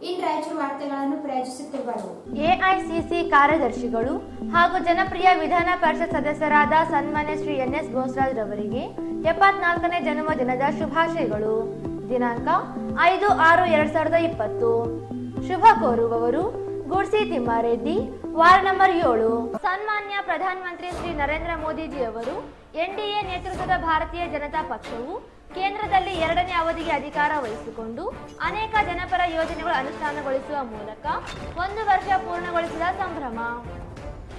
ಇನ್ ರಾಯಚೂರು ವಾರ್ತೆಗಳನ್ನು ಪ್ರಾಯೋಜಿಸುತ್ತಿರುವರು ಎಐಸಿಸಿ ಕಾರ್ಯದರ್ಶಿಗಳು ಹಾಗೂ ಜನಪ್ರಿಯ ವಿಧಾನ ಪರಿಷತ್ ಸದಸ್ಯರಾದ ಸನ್ಮಾನ್ಯ ಶ್ರೀ ಎನ್.ಎಸ್. ಬೋಸರಾಜ್ ರವರಿಗೆ 74ನೇ ಜನ್ಮದಿನದ ಶುಭಾಶಯಗಳು. ದಿನಾಂಕ 5/6/2020. ಶುಭ ಕೋರುವವರು ಗುಡ್ಸಿ ತಿಮ್ಮಾರೆಡ್ಡಿ, ವಾರ್ಡ್ ನಂಬರ್ 7. ಸನ್ಮಾನ್ಯ ಪ್ರಧಾನಮಂತ್ರಿ ಶ್ರೀ ನರೇಂದ್ರ ಮೋದಿಜಿಯವರು ಎನ್ಡಿಎ ನೇತೃತ್ವದ ಭಾರತೀಯ ಜನತಾ ಪಕ್ಷವು ಕೇಂದ್ರದಲ್ಲಿ 2ನೇ ಅವಧಿಗೆ ಅಧಿಕಾರ ವಹಿಸಿಕೊಂಡು ಅನೇಕ ಜನಪರ ಯೋಜನೆಗಳು ಅನುಷ್ಠಾನಗೊಳಿಸುವ ಮೂಲಕ 1 ವರ್ಷ ಪೂರ್ಣಗೊಳಿಸಿದ ಸಂಭ್ರಮ.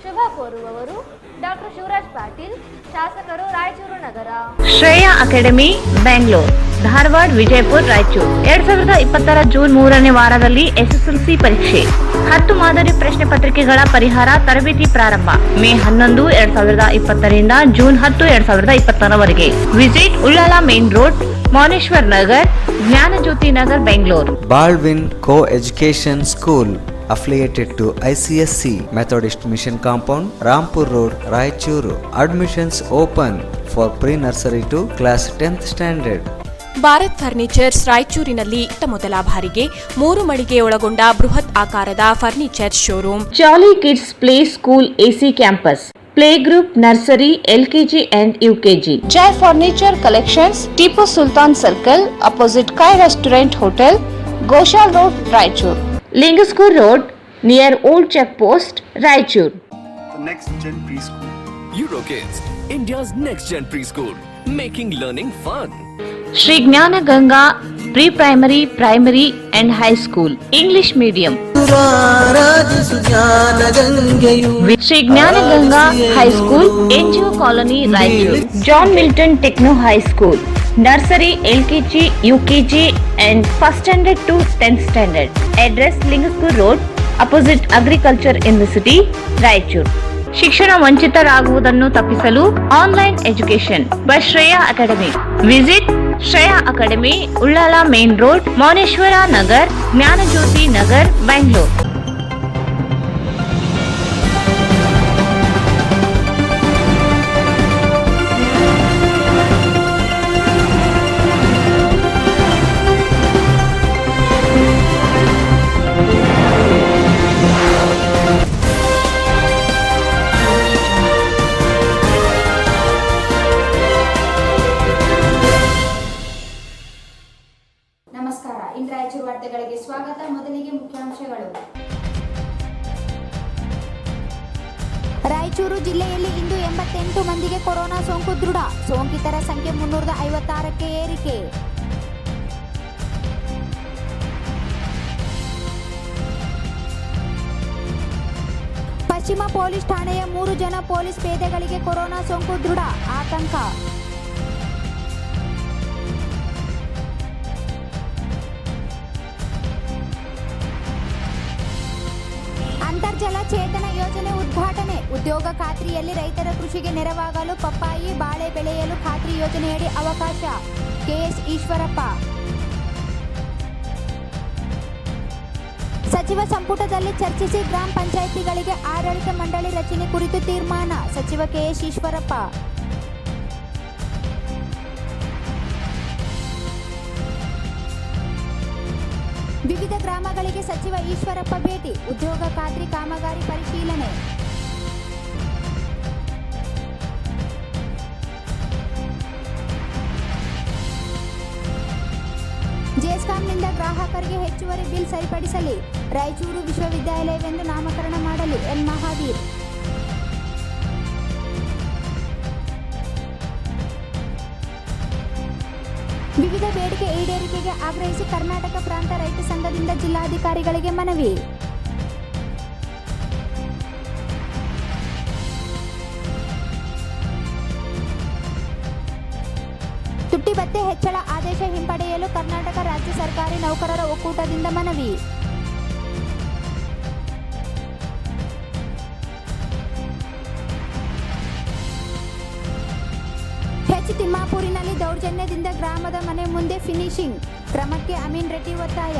ಶುಭ ಕೋರುವವರು ಡಾಕ್ಟರ್ ಶಿವರಾಜ್ ಪಾಟೀಲ್, ಶಾಸಕರು, ರಾಯಚೂರು ನಗರ. ಶ್ರೇಯಾ ಅಕಾಡೆಮಿ, ಬೆಂಗಳೂರು, ಧಾರವಾಡ, ವಿಜಯಪುರ, ರಾಯಚೂರು. 2020 ಜೂನ್ 3ನೇ ವಾರದಲ್ಲಿ ಎಸ್ಎಸ್ಎಲ್ಸಿ ಪರೀಕ್ಷೆ 10 ಮಾದರಿ ಪ್ರಶ್ನೆ ಪತ್ರಿಕೆಗಳ ಪರಿಹಾರ ತರಬೇತಿ ಪ್ರಾರಂಭ. ಮೇ 11, 2020 ರಿಂದ June 10, 2021 visit Ullal main Road, Mouneshwar Nagar, Jnanajyothi Nagar, Bengaluru. Baldwin Co Education School affiliated to ICSC Methodist Mission Compound, Rampur Road, Raichuru. Admissions open for pre-nursery to class 10th standard. Bharat furnitures ರಾಯಚೂರಿನಲ್ಲಿ ಮೊದಲ ಬಾರಿಗೆ 3 ಮಳಿಗೆ ಒಳಗೊಂಡ ಬೃಹತ್ ಆಕಾರದ furniture showroom. Jolly Kids Play School AC campus, play group, nursery, LKG and UKG. Jai Furniture Collections, Tipu Sultan Circle, opposite ಕಾಯ್ restaurant hotel, Goshal Road, Raichur. Lingaskur Road, near Old Check Post, Raichur. The Next Gen Preschool. Eurokids, India's next gen preschool, making learning fun. Shri Gnana Ganga Pre-Primary, Primary and High School, English Medium. Shri Gnana Ganga High School, NGO Colony, Raichur. John Milton Techno High School, Nursery, LKG, UKG and First Standard to 10th Standard. Address Lingaskur Road, opposite Agriculture University, Raichur. ಶಿಕ್ಷಣ ವಂಚಿತರಾಗುವುದನ್ನು ತಪ್ಪಿಸಲು online education by Shreya academy. Visit Shreya academy, Ullal main road, Mouneshwar Nagar, Jnanajyothi Nagar, Bengaluru. ನಮಸ್ಕಾರ. ಇನ್ ರಾಯಚೂರು ವಾರ್ತೆಗಳಿಗೆ ಸ್ವಾಗತ. ಮೊದಲಿಗೆ ಮುಖ್ಯಾಂಶಗಳು. ರಾಯಚೂರು ಜಿಲ್ಲೆಯಲ್ಲಿ ಇಂದು 88 ಮಂದಿಗೆ corona ಸೋಂಕು ದೃಢ. ಸೋಂಕಿತರ ಸಂಖ್ಯೆ 356ಕ್ಕೆ ಏರಿಕೆ. ಪಶ್ಚಿಮ ಪೊಲೀಸ್ ಠಾಣೆಯ 3 ಜನ ಪೊಲೀಸ್ ಪೇದೆಗಳಿಗೆ ಕೊರೋನಾ ಸೋಂಕು ದೃಢ. ಆತಂಕ. ಅಂತರ್ಜಲ ಚೇತನ ಯೋಜನೆ ಉದ್ಘಾಟನೆ. ಉದ್ಯೋಗ ಖಾತ್ರಿಯಲ್ಲಿ ರೈತರ ಕೃಷಿಗೆ ನೆರವಾಗಲು ಪಪ್ಪಾಯಿ, ಬಾಳೆ ಬೆಳೆಯಲು ಖಾತ್ರಿ ಯೋಜನೆಯಡಿ ಅವಕಾಶ. ಕೆಎಸ್ ಈಶ್ವರಪ್ಪ. ಸಚಿವ ಸಂಪುಟದಲ್ಲಿ ಚರ್ಚಿಸಿ ಗ್ರಾಮ ಪಂಚಾಯಿತಿಗಳಿಗೆ ಆಡಳಿತ ಮಂಡಳಿ ರಚನೆ ಕುರಿತು ತೀರ್ಮಾನ. ಸಚಿವ ಕೆಎಸ್ ಈಶ್ವರಪ್ಪ. ವಿವಿಧ ಗ್ರಾಮಗಳಿಗೆ ಸಚಿವ ಈಶ್ವರಪ್ಪ ಭೇಟಿ. ಉದ್ಯೋಗ ಖಾತ್ರಿ ಕಾಮಗಾರಿ ಪರಿಶೀಲನೆ. ಜೆಸ್ಕಾಂನಿಂದ ಗ್ರಾಹಕರಿಗೆ ಹೆಚ್ಚುವರಿ ಬಿಲ್ ಸರಿಪಡಿಸಲಿ. ರಾಯಚೂರು ವಿಶ್ವವಿದ್ಯಾಲಯವೆಂದು ನಾಮಕರಣ ಮಾಡಲಿ. ಎನ್ ಮಹಾವೀರ್. ವಿವಿಧ ಬೇಡಿಕೆ ಈಡೇರಿಕೆಗೆ ಆಗ್ರಹಿಸಿ ಕರ್ನಾಟಕ ಪ್ರಾಂತ ರೈತ ಸಂಘದಿಂದ ಜಿಲ್ಲಾಧಿಕಾರಿಗಳಿಗೆ ಮನವಿ. ತುಟ್ಟಿ ಭತ್ಯೆ ಹೆಚ್ಚಳ ಆದೇಶ ಹಿಂಪಡೆಯಲು ಕರ್ನಾಟಕ ರಾಜ್ಯ ಸರ್ಕಾರಿ ನೌಕರರ ಒಕ್ಕೂಟದಿಂದ ಮನವಿ. ತಿಮ್ಮಾಪುರಿನಲ್ಲಿ ದೌರ್ಜನ್ಯದಿಂದ ಗ್ರಾಮದ ಮನೆ ಮುಂದೆ ಫಿನಿಶಿಂಗ್. ಕ್ರಮಕ್ಕೆ ಅಮೀನ್ ರೆಡ್ಡಿ ಒತ್ತಾಯ.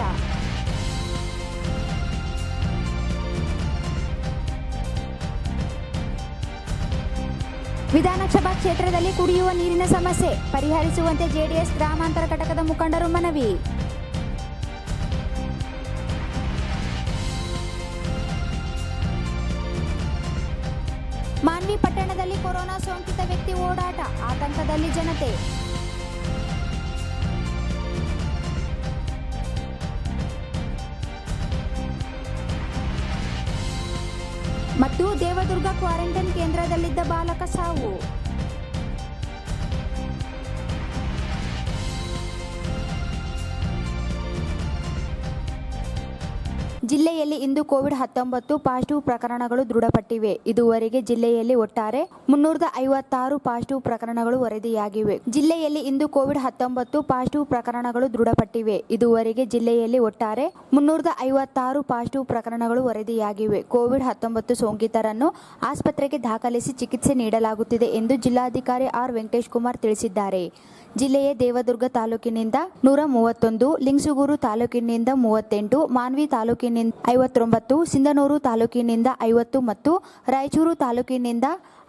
ವಿಧಾನಸಭಾ ಕ್ಷೇತ್ರದಲ್ಲಿ ಕುಡಿಯುವ ನೀರಿನ ಸಮಸ್ಯೆ ಪರಿಹರಿಸುವಂತೆ ಜೆಡಿಎಸ್ ಗ್ರಾಮಾಂತರ ಘಟಕದ ಮುಖಂಡರು ಮನವಿ. ರಸ್ತೆಗಳಲ್ಲಿ ಕೊರೋನಾ ಸೋಂಕಿತ ವ್ಯಕ್ತಿ ಓಡಾಟ, ಆತಂಕದಲ್ಲಿ ಜನತೆ. ಮತ್ತು ದೇವದುರ್ಗ ಕ್ವಾರಂಟೈನ್ ಕೇಂದ್ರದಲ್ಲಿದ್ದ ಬಾಲಕ ಸಾವು. ಜಿಲ್ಲೆಯಲ್ಲಿ ಇಂದು ಕೋವಿಡ್-19 ಪಾಸಿಟಿವ್ ಪ್ರಕರಣಗಳು ದೃಢಪಟ್ಟಿವೆ. ಇದುವರೆಗೆ ಜಿಲ್ಲೆಯಲ್ಲಿ ಒಟ್ಟಾರೆ 356 ಪಾಸಿಟಿವ್ ಪ್ರಕರಣಗಳು ವರದಿಯಾಗಿವೆ. ಜಿಲ್ಲೆಯಲ್ಲಿ ಇಂದು ಕೋವಿಡ್-19 ಪಾಸಿಟಿವ್ ಪ್ರಕರಣಗಳು ದೃಢಪಟ್ಟಿವೆ. ಇದುವರೆಗೆ ಜಿಲ್ಲೆಯಲ್ಲಿ ಒಟ್ಟಾರೆ 356 ಪಾಸಿಟಿವ್ ಪ್ರಕರಣಗಳು ವರದಿಯಾಗಿವೆ. ಕೋವಿಡ್-19 ಸೋಂಕಿತರನ್ನು ಆಸ್ಪತ್ರೆಗೆ ದಾಖಲಿಸಿ ಚಿಕಿತ್ಸೆ ನೀಡಲಾಗುತ್ತಿದೆ ಎಂದು ಜಿಲ್ಲಾಧಿಕಾರಿ ಆರ್ ವೆಂಕಟೇಶ್ ಕುಮಾರ್ ತಿಳಿಸಿದ್ದಾರೆ. ಜಿಲ್ಲೆಯ ದೇವದುರ್ಗ ತಾಲೂಕಿನಿಂದ 131, ಲಿಂಗಸೂಗೂರು ತಾಲೂಕಿನಿಂದ 38, ಮಾನ್ವಿ ತಾಲೂಕಿನಿಂದ 59, ಸಿಂಧನೂರು ತಾಲೂಕಿನಿಂದ 50 ಮತ್ತು ರಾಯಚೂರು ತಾಲೂಕಿನಿಂದ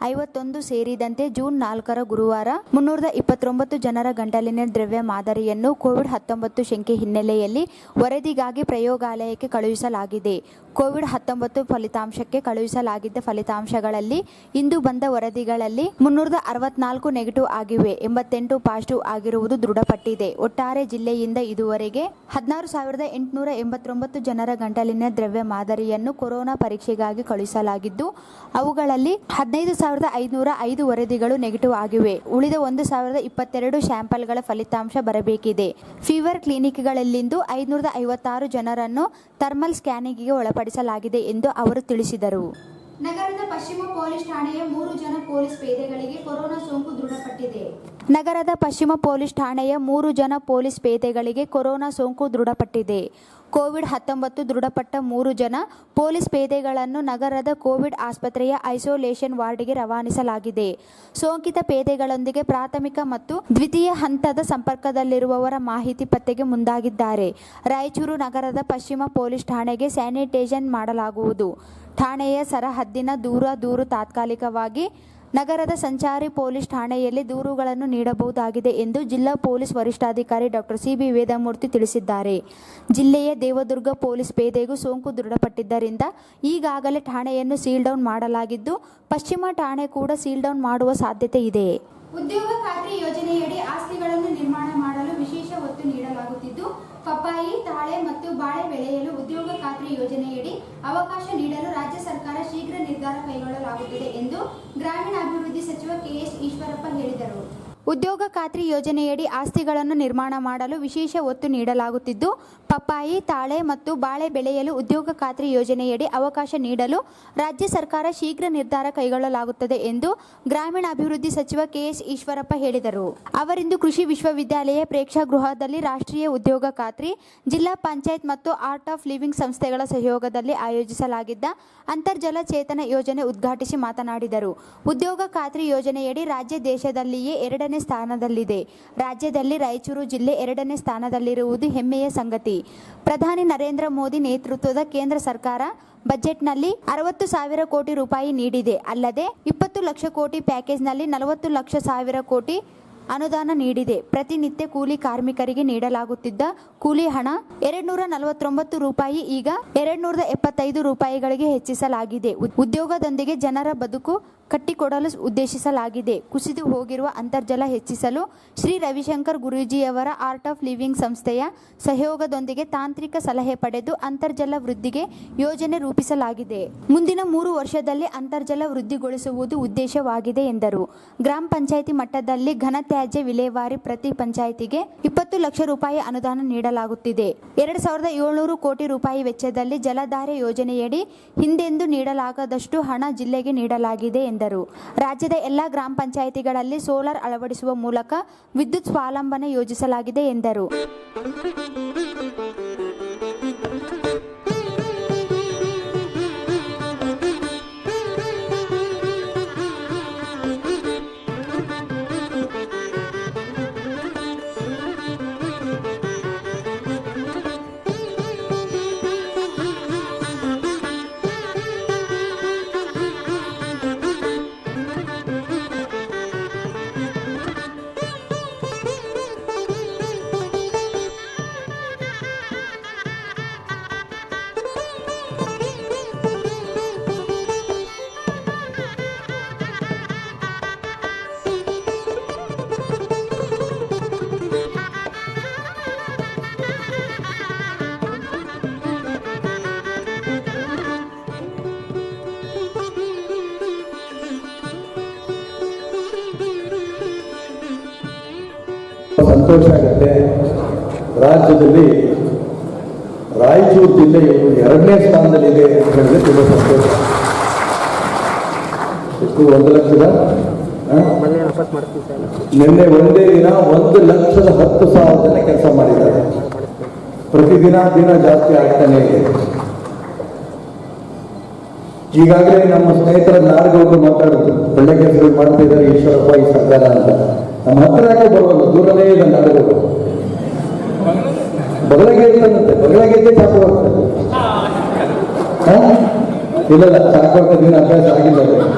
51 ಸೇರಿದಂತೆ ಜೂನ್ 4ರ ಗುರುವಾರ 329 ಜನರ ಗಂಟಲಿನ ದ್ರವ್ಯ ಮಾದರಿಯನ್ನು ಕೋವಿಡ್-19 ಶಂಕೆ ಹಿನ್ನೆಲೆಯಲ್ಲಿ ವರದಿಗಾಗಿ ಪ್ರಯೋಗಾಲಯಕ್ಕೆ ಕಳುಹಿಸಲಾಗಿದೆ. ಕೋವಿಡ್-19 ಫಲಿತಾಂಶಕ್ಕೆ ಕಳುಹಿಸಲಾಗಿದ್ದ ಫಲಿತಾಂಶಗಳಲ್ಲಿ ಇಂದು ಬಂದ ವರದಿಗಳಲ್ಲಿ 364 ನೆಗೆಟಿವ್ ಆಗಿವೆ, 88 ಪಾಸಿಟಿವ್ ಆಗಿರುವುದು ದೃಢಪಟ್ಟಿದೆ. ಒಟ್ಟಾರೆ ಜಿಲ್ಲೆಯಿಂದ ಇದುವರೆಗೆ 16,889 ಜನರ ಗಂಟಲಿನ ದ್ರವ್ಯ ಮಾದರಿಯನ್ನು ಕೊರೋನಾ ಪರೀಕ್ಷೆಗಾಗಿ ಕಳುಹಿಸಲಾಗಿದ್ದು, ಅವುಗಳಲ್ಲಿ 15,505 ವರದಿಗಳು ನೆಗೆಟಿವ್ ಆಗಿವೆ. ಉಳಿದ 1,022 ಸ್ಯಾಂಪಲ್ಗಳ ಫಲಿತಾಂಶ ಬರಬೇಕಿದೆ. ಫೀವರ್ ಕ್ಲಿನಿಕ್ಗಳಲ್ಲಿಂದು 556 ಜನರನ್ನು ಥರ್ಮಲ್ ಸ್ಕ್ಯಾನಿಂಗ್ಗೆ ಒಳಪಡಿಸಲಾಗಿದೆ ಎಂದು ಅವರು ತಿಳಿಸಿದರು. ನಗರದ ಪಶ್ಚಿಮ ಪೊಲೀಸ್ ಠಾಣೆಯ 3 ಜನ ಪೊಲೀಸ್ ಪೇದೆಗಳಿಗೆ ಕೊರೋನಾ ಸೋಂಕು ದೃಢಪಟ್ಟಿದೆ. ನಗರದ ಪಶ್ಚಿಮ ಪೊಲೀಸ್ ಠಾಣೆಯ 3 ಜನ ಪೊಲೀಸ್ ಪೇದೆಗಳಿಗೆ ಕೊರೋನಾ ಸೋಂಕು ದೃಢಪಟ್ಟಿದೆ. ಕೋವಿಡ್-19 ದೃಢಪಟ್ಟ 3 ಜನ ಪೊಲೀಸ್ ಪೇದೆಗಳನ್ನು ನಗರದ ಕೋವಿಡ್ ಆಸ್ಪತ್ರೆಯ ಐಸೋಲೇಷನ್ ವಾರ್ಡ್ಗೆ ರವಾನಿಸಲಾಗಿದೆ. ಸೋಂಕಿತ ಪೇದೆಗಳೊಂದಿಗೆ ಪ್ರಾಥಮಿಕ ಮತ್ತು ದ್ವಿತೀಯ ಹಂತದ ಸಂಪರ್ಕದಲ್ಲಿರುವವರ ಮಾಹಿತಿ ಪತ್ತೆಗೆ ಮುಂದಾಗಿದ್ದಾರೆ. ರಾಯಚೂರು ನಗರದ ಪಶ್ಚಿಮ ಪೊಲೀಸ್ ಠಾಣೆಗೆ ಸ್ಯಾನಿಟೈಸೇಷನ್ ಮಾಡಲಾಗುವುದು. ಠಾಣೆಯ ಸರಹದ್ದಿನ ದೂರು ತಾತ್ಕಾಲಿಕವಾಗಿ ನಗರದ ಸಂಚಾರಿ ಪೊಲೀಸ್ ಠಾಣೆಯಲ್ಲಿ ದೂರುಗಳನ್ನು ನೀಡಬಹುದಾಗಿದೆ ಎಂದು ಜಿಲ್ಲಾ ಪೊಲೀಸ್ ವರಿಷ್ಠಾಧಿಕಾರಿ ಡಾಕ್ಟರ್ ಸಿ.ಬಿ. ವೇದಮೂರ್ತಿ ತಿಳಿಸಿದ್ದಾರೆ. ಜಿಲ್ಲೆಯ ದೇವದುರ್ಗ ಪೊಲೀಸ್ ಪೇದೆಗೂ ಸೋಂಕು ದೃಢಪಟ್ಟಿದ್ದರಿಂದ ಈಗಾಗಲೇ ಠಾಣೆಯನ್ನು ಸೀಲ್ ಡೌನ್ ಮಾಡಲಾಗಿದ್ದು, ಪಶ್ಚಿಮ ಠಾಣೆ ಕೂಡ ಸೀಲ್ ಡೌನ್ ಮಾಡುವ ಸಾಧ್ಯತೆ ಇದೆ. ಉದ್ಯೋಗ ಖಾತ್ರಿ ಯೋಜನೆಯಡಿ ಆಸ್ತಿಗಳನ್ನು ನಿರ್ಮಾಣ ಮಾಡಲು ವಿಶೇಷ ಒತ್ತು ನೀಡಲಾಗುತ್ತಿದ್ದು, ಪಪ್ಪಾಯಿ, ತಾಳೆ ಮತ್ತು ಬಾಳೆ ಬೆಳೆಯಲು ಉದ್ಯೋಗ ಖಾತ್ರಿ ಯೋಜನೆಯಡಿ ಅವಕಾಶ ನೀಡಲು ರಾಜ್ಯ ಸರ್ಕಾರ ಶೀಘ್ರ ನಿರ್ಧಾರ ಕೈಗೊಳ್ಳಲಾಗುತ್ತದೆ ಎಂದು ಗ್ರಾಮೀಣಾಭಿವೃದ್ಧಿ ಸಚಿವ ಕೆಎಸ್ ಈಶ್ವರಪ್ಪ ಹೇಳಿದರು. ಉದ್ಯೋಗ ಖಾತ್ರಿ ಯೋಜನೆಯಡಿ ಆಸ್ತಿಗಳನ್ನು ನಿರ್ಮಾಣ ಮಾಡಲು ವಿಶೇಷ ಒತ್ತು ನೀಡಲಾಗುತ್ತಿದ್ದು, ಪಪ್ಪಾಯಿ, ತಾಳೆ ಮತ್ತು ಬಾಳೆ ಬೆಳೆಯಲು ಉದ್ಯೋಗ ಖಾತ್ರಿ ಯೋಜನೆಯಡಿ ಅವಕಾಶ ನೀಡಲು ರಾಜ್ಯ ಸರ್ಕಾರ ಶೀಘ್ರ ನಿರ್ಧಾರ ಕೈಗೊಳ್ಳಲಾಗುತ್ತದೆ ಎಂದು ಗ್ರಾಮೀಣಾಭಿವೃದ್ಧಿ ಸಚಿವ ಕೆಎಸ್ ಈಶ್ವರಪ್ಪ ಹೇಳಿದರು. ಅವರಿಂದು ಕೃಷಿ ವಿಶ್ವವಿದ್ಯಾಲಯ ಪ್ರೇಕ್ಷಾಗೃಹದಲ್ಲಿ ರಾಷ್ಟ್ರೀಯ ಉದ್ಯೋಗ ಖಾತ್ರಿ, ಜಿಲ್ಲಾ ಪಂಚಾಯತ್ ಮತ್ತು ಆರ್ಟ್ ಆಫ್ ಲಿವಿಂಗ್ ಸಂಸ್ಥೆಗಳ ಸಹಯೋಗದಲ್ಲಿ ಆಯೋಜಿಸಲಾಗಿದ್ದ ಅಂತರ್ಜಲ ಚೇತನ ಯೋಜನೆ ಉದ್ಘಾಟಿಸಿ ಮಾತನಾಡಿದರು. ಉದ್ಯೋಗ ಖಾತ್ರಿ ಯೋಜನೆಯಡಿ ರಾಜ್ಯ ದೇಶದಲ್ಲಿಯೇ 2ನೇ ಸ್ಥಾನದಲ್ಲಿದೆ. ರಾಜ್ಯದಲ್ಲಿ ರಾಯಚೂರು ಜಿಲ್ಲೆ 2ನೇ ಸ್ಥಾನದಲ್ಲಿರುವುದು ಹೆಮ್ಮೆಯ ಸಂಗತಿ. ಪ್ರಧಾನಿ ನರೇಂದ್ರ ಮೋದಿ ನೇತೃತ್ವದ ಕೇಂದ್ರ ಸರ್ಕಾರ ಬಜೆಟ್ನಲ್ಲಿ 60,000 ಕೋಟಿ ರೂಪಾಯಿ ನೀಡಿದೆ. ಅಲ್ಲದೆ 20 ಲಕ್ಷ ಕೋಟಿ ಪ್ಯಾಕೇಜ್ನಲ್ಲಿ 40 ಲಕ್ಷ ಕೋಟಿ ಅನುದಾನ ನೀಡಿದೆ. ಪ್ರತಿನಿತ್ಯ ಕೂಲಿ ಕಾರ್ಮಿಕರಿಗೆ ನೀಡಲಾಗುತ್ತಿದ್ದ ಕೂಲಿ ಹಣ 249 ರೂಪಾಯಿ ಈಗ 275 ರೂಪಾಯಿಗಳಿಗೆ ಹೆಚ್ಚಿಸಲಾಗಿದೆ. ಉದ್ಯೋಗದೊಂದಿಗೆ ಜನರ ಬದುಕು ಕಟ್ಟಿಕೊಡಲು ಉದ್ದೇಶಿಸಲಾಗಿದೆ. ಕುಸಿದು ಹೋಗಿರುವ ಅಂತರ್ಜಲ ಹೆಚ್ಚಿಸಲು ಶ್ರೀ ರವಿಶಂಕರ್ ಗುರೂಜಿಯವರ ಆರ್ಟ್ ಆಫ್ ಲಿವಿಂಗ್ ಸಂಸ್ಥೆಯ ಸಹಯೋಗದೊಂದಿಗೆ ತಾಂತ್ರಿಕ ಸಲಹೆ ಪಡೆದು ಅಂತರ್ಜಲ ವೃದ್ಧಿಗೆ ಯೋಜನೆ ರೂಪಿಸಲಾಗಿದೆ. ಮುಂದಿನ 3 ವರ್ಷದಲ್ಲಿ ಅಂತರ್ಜಲ ವೃದ್ಧಿಗೊಳಿಸುವುದು ಉದ್ದೇಶವಾಗಿದೆ ಎಂದರು. ಗ್ರಾಮ ಪಂಚಾಯಿತಿ ಮಟ್ಟದಲ್ಲಿ ಘನತ್ಯಾಜ್ಯ ವಿಲೇವಾರಿ ಪ್ರತಿ ಪಂಚಾಯಿತಿಗೆ 20 ಲಕ್ಷ ರೂಪಾಯಿ ಅನುದಾನ ನೀಡಲಾಗುತ್ತಿದೆ. 2,700 ಕೋಟಿ ರೂಪಾಯಿ ವೆಚ್ಚದಲ್ಲಿ ಜಲಧಾರೆ ಯೋಜನೆಯಡಿ ಹಿಂದೆಂದೂ ನೀಡಲಾಗದಷ್ಟು ಹಣ ಜಿಲ್ಲೆಗೆ ನೀಡಲಾಗಿದೆ ಎಂದರು. ರಾಜ್ಯದ ಎಲ್ಲ ಗ್ರಾಮ ಪಂಚಾಯಿತಿಗಳಲ್ಲಿ ಸೋಲಾರ್ ಅಳವಡಿಸುವ ಮೂಲಕ ವಿದ್ಯುತ್ ಸ್ವಾವಲಂಬನೆ ಯೋಜಿಸಲಾಗಿದೆ ಎಂದರು. ಸಂತೋಷ ಆಗುತ್ತೆ. ರಾಜ್ಯದಲ್ಲಿ ರಾಯಚೂರು ಜಿಲ್ಲೆ ಇವತ್ತು 2ನೇ ಸ್ಥಾನದಲ್ಲಿದೆ ಅಂತ ಹೇಳಿದ್ರೆ ತುಂಬ ಸಂತೋಷ. ಎಷ್ಟು 1 ಲಕ್ಷದ ನಿನ್ನೆ ಒಂದೇ ದಿನ 1,10,000 ಜನ ಕೆಲಸ ಮಾಡಿದ್ದಾರೆ. ಪ್ರತಿದಿನ ಜಾಸ್ತಿ ಆಗ್ತಾನೆ ಇದೆ. ಈಗಾಗಲೇ ನಮ್ಮ ಸ್ನೇಹಿತರ ನಾಡಗೌಡರು ಮಾತಾಡಿದ್ರು, ಒಳ್ಳೆ ಕೆಲಸಗಳು ಮಾಡ್ತಾ ಇದ್ದಾರೆ ಈಶ್ವರಪ್ಪ ಈ ಸರ್ಕಾರ ಅಂತ. ನಮ್ಮ ಹತ್ತಿರಕ್ಕೆ ಬರುವಲ್ಲ, ದೂರನೇ ಇದೆ ನಾಡಗೌಡರು. ಬಗಲಾಗೆ ಇರ್ತದಂತೆ, ಬಗಲಾಗೆ ಚಾಕು ಹೋಗ್ತದೆ. ಇಲ್ಲ ಚಾಕು ದಿನ ಅಭ್ಯಾಸ ಆಗಿಲ್ಲ,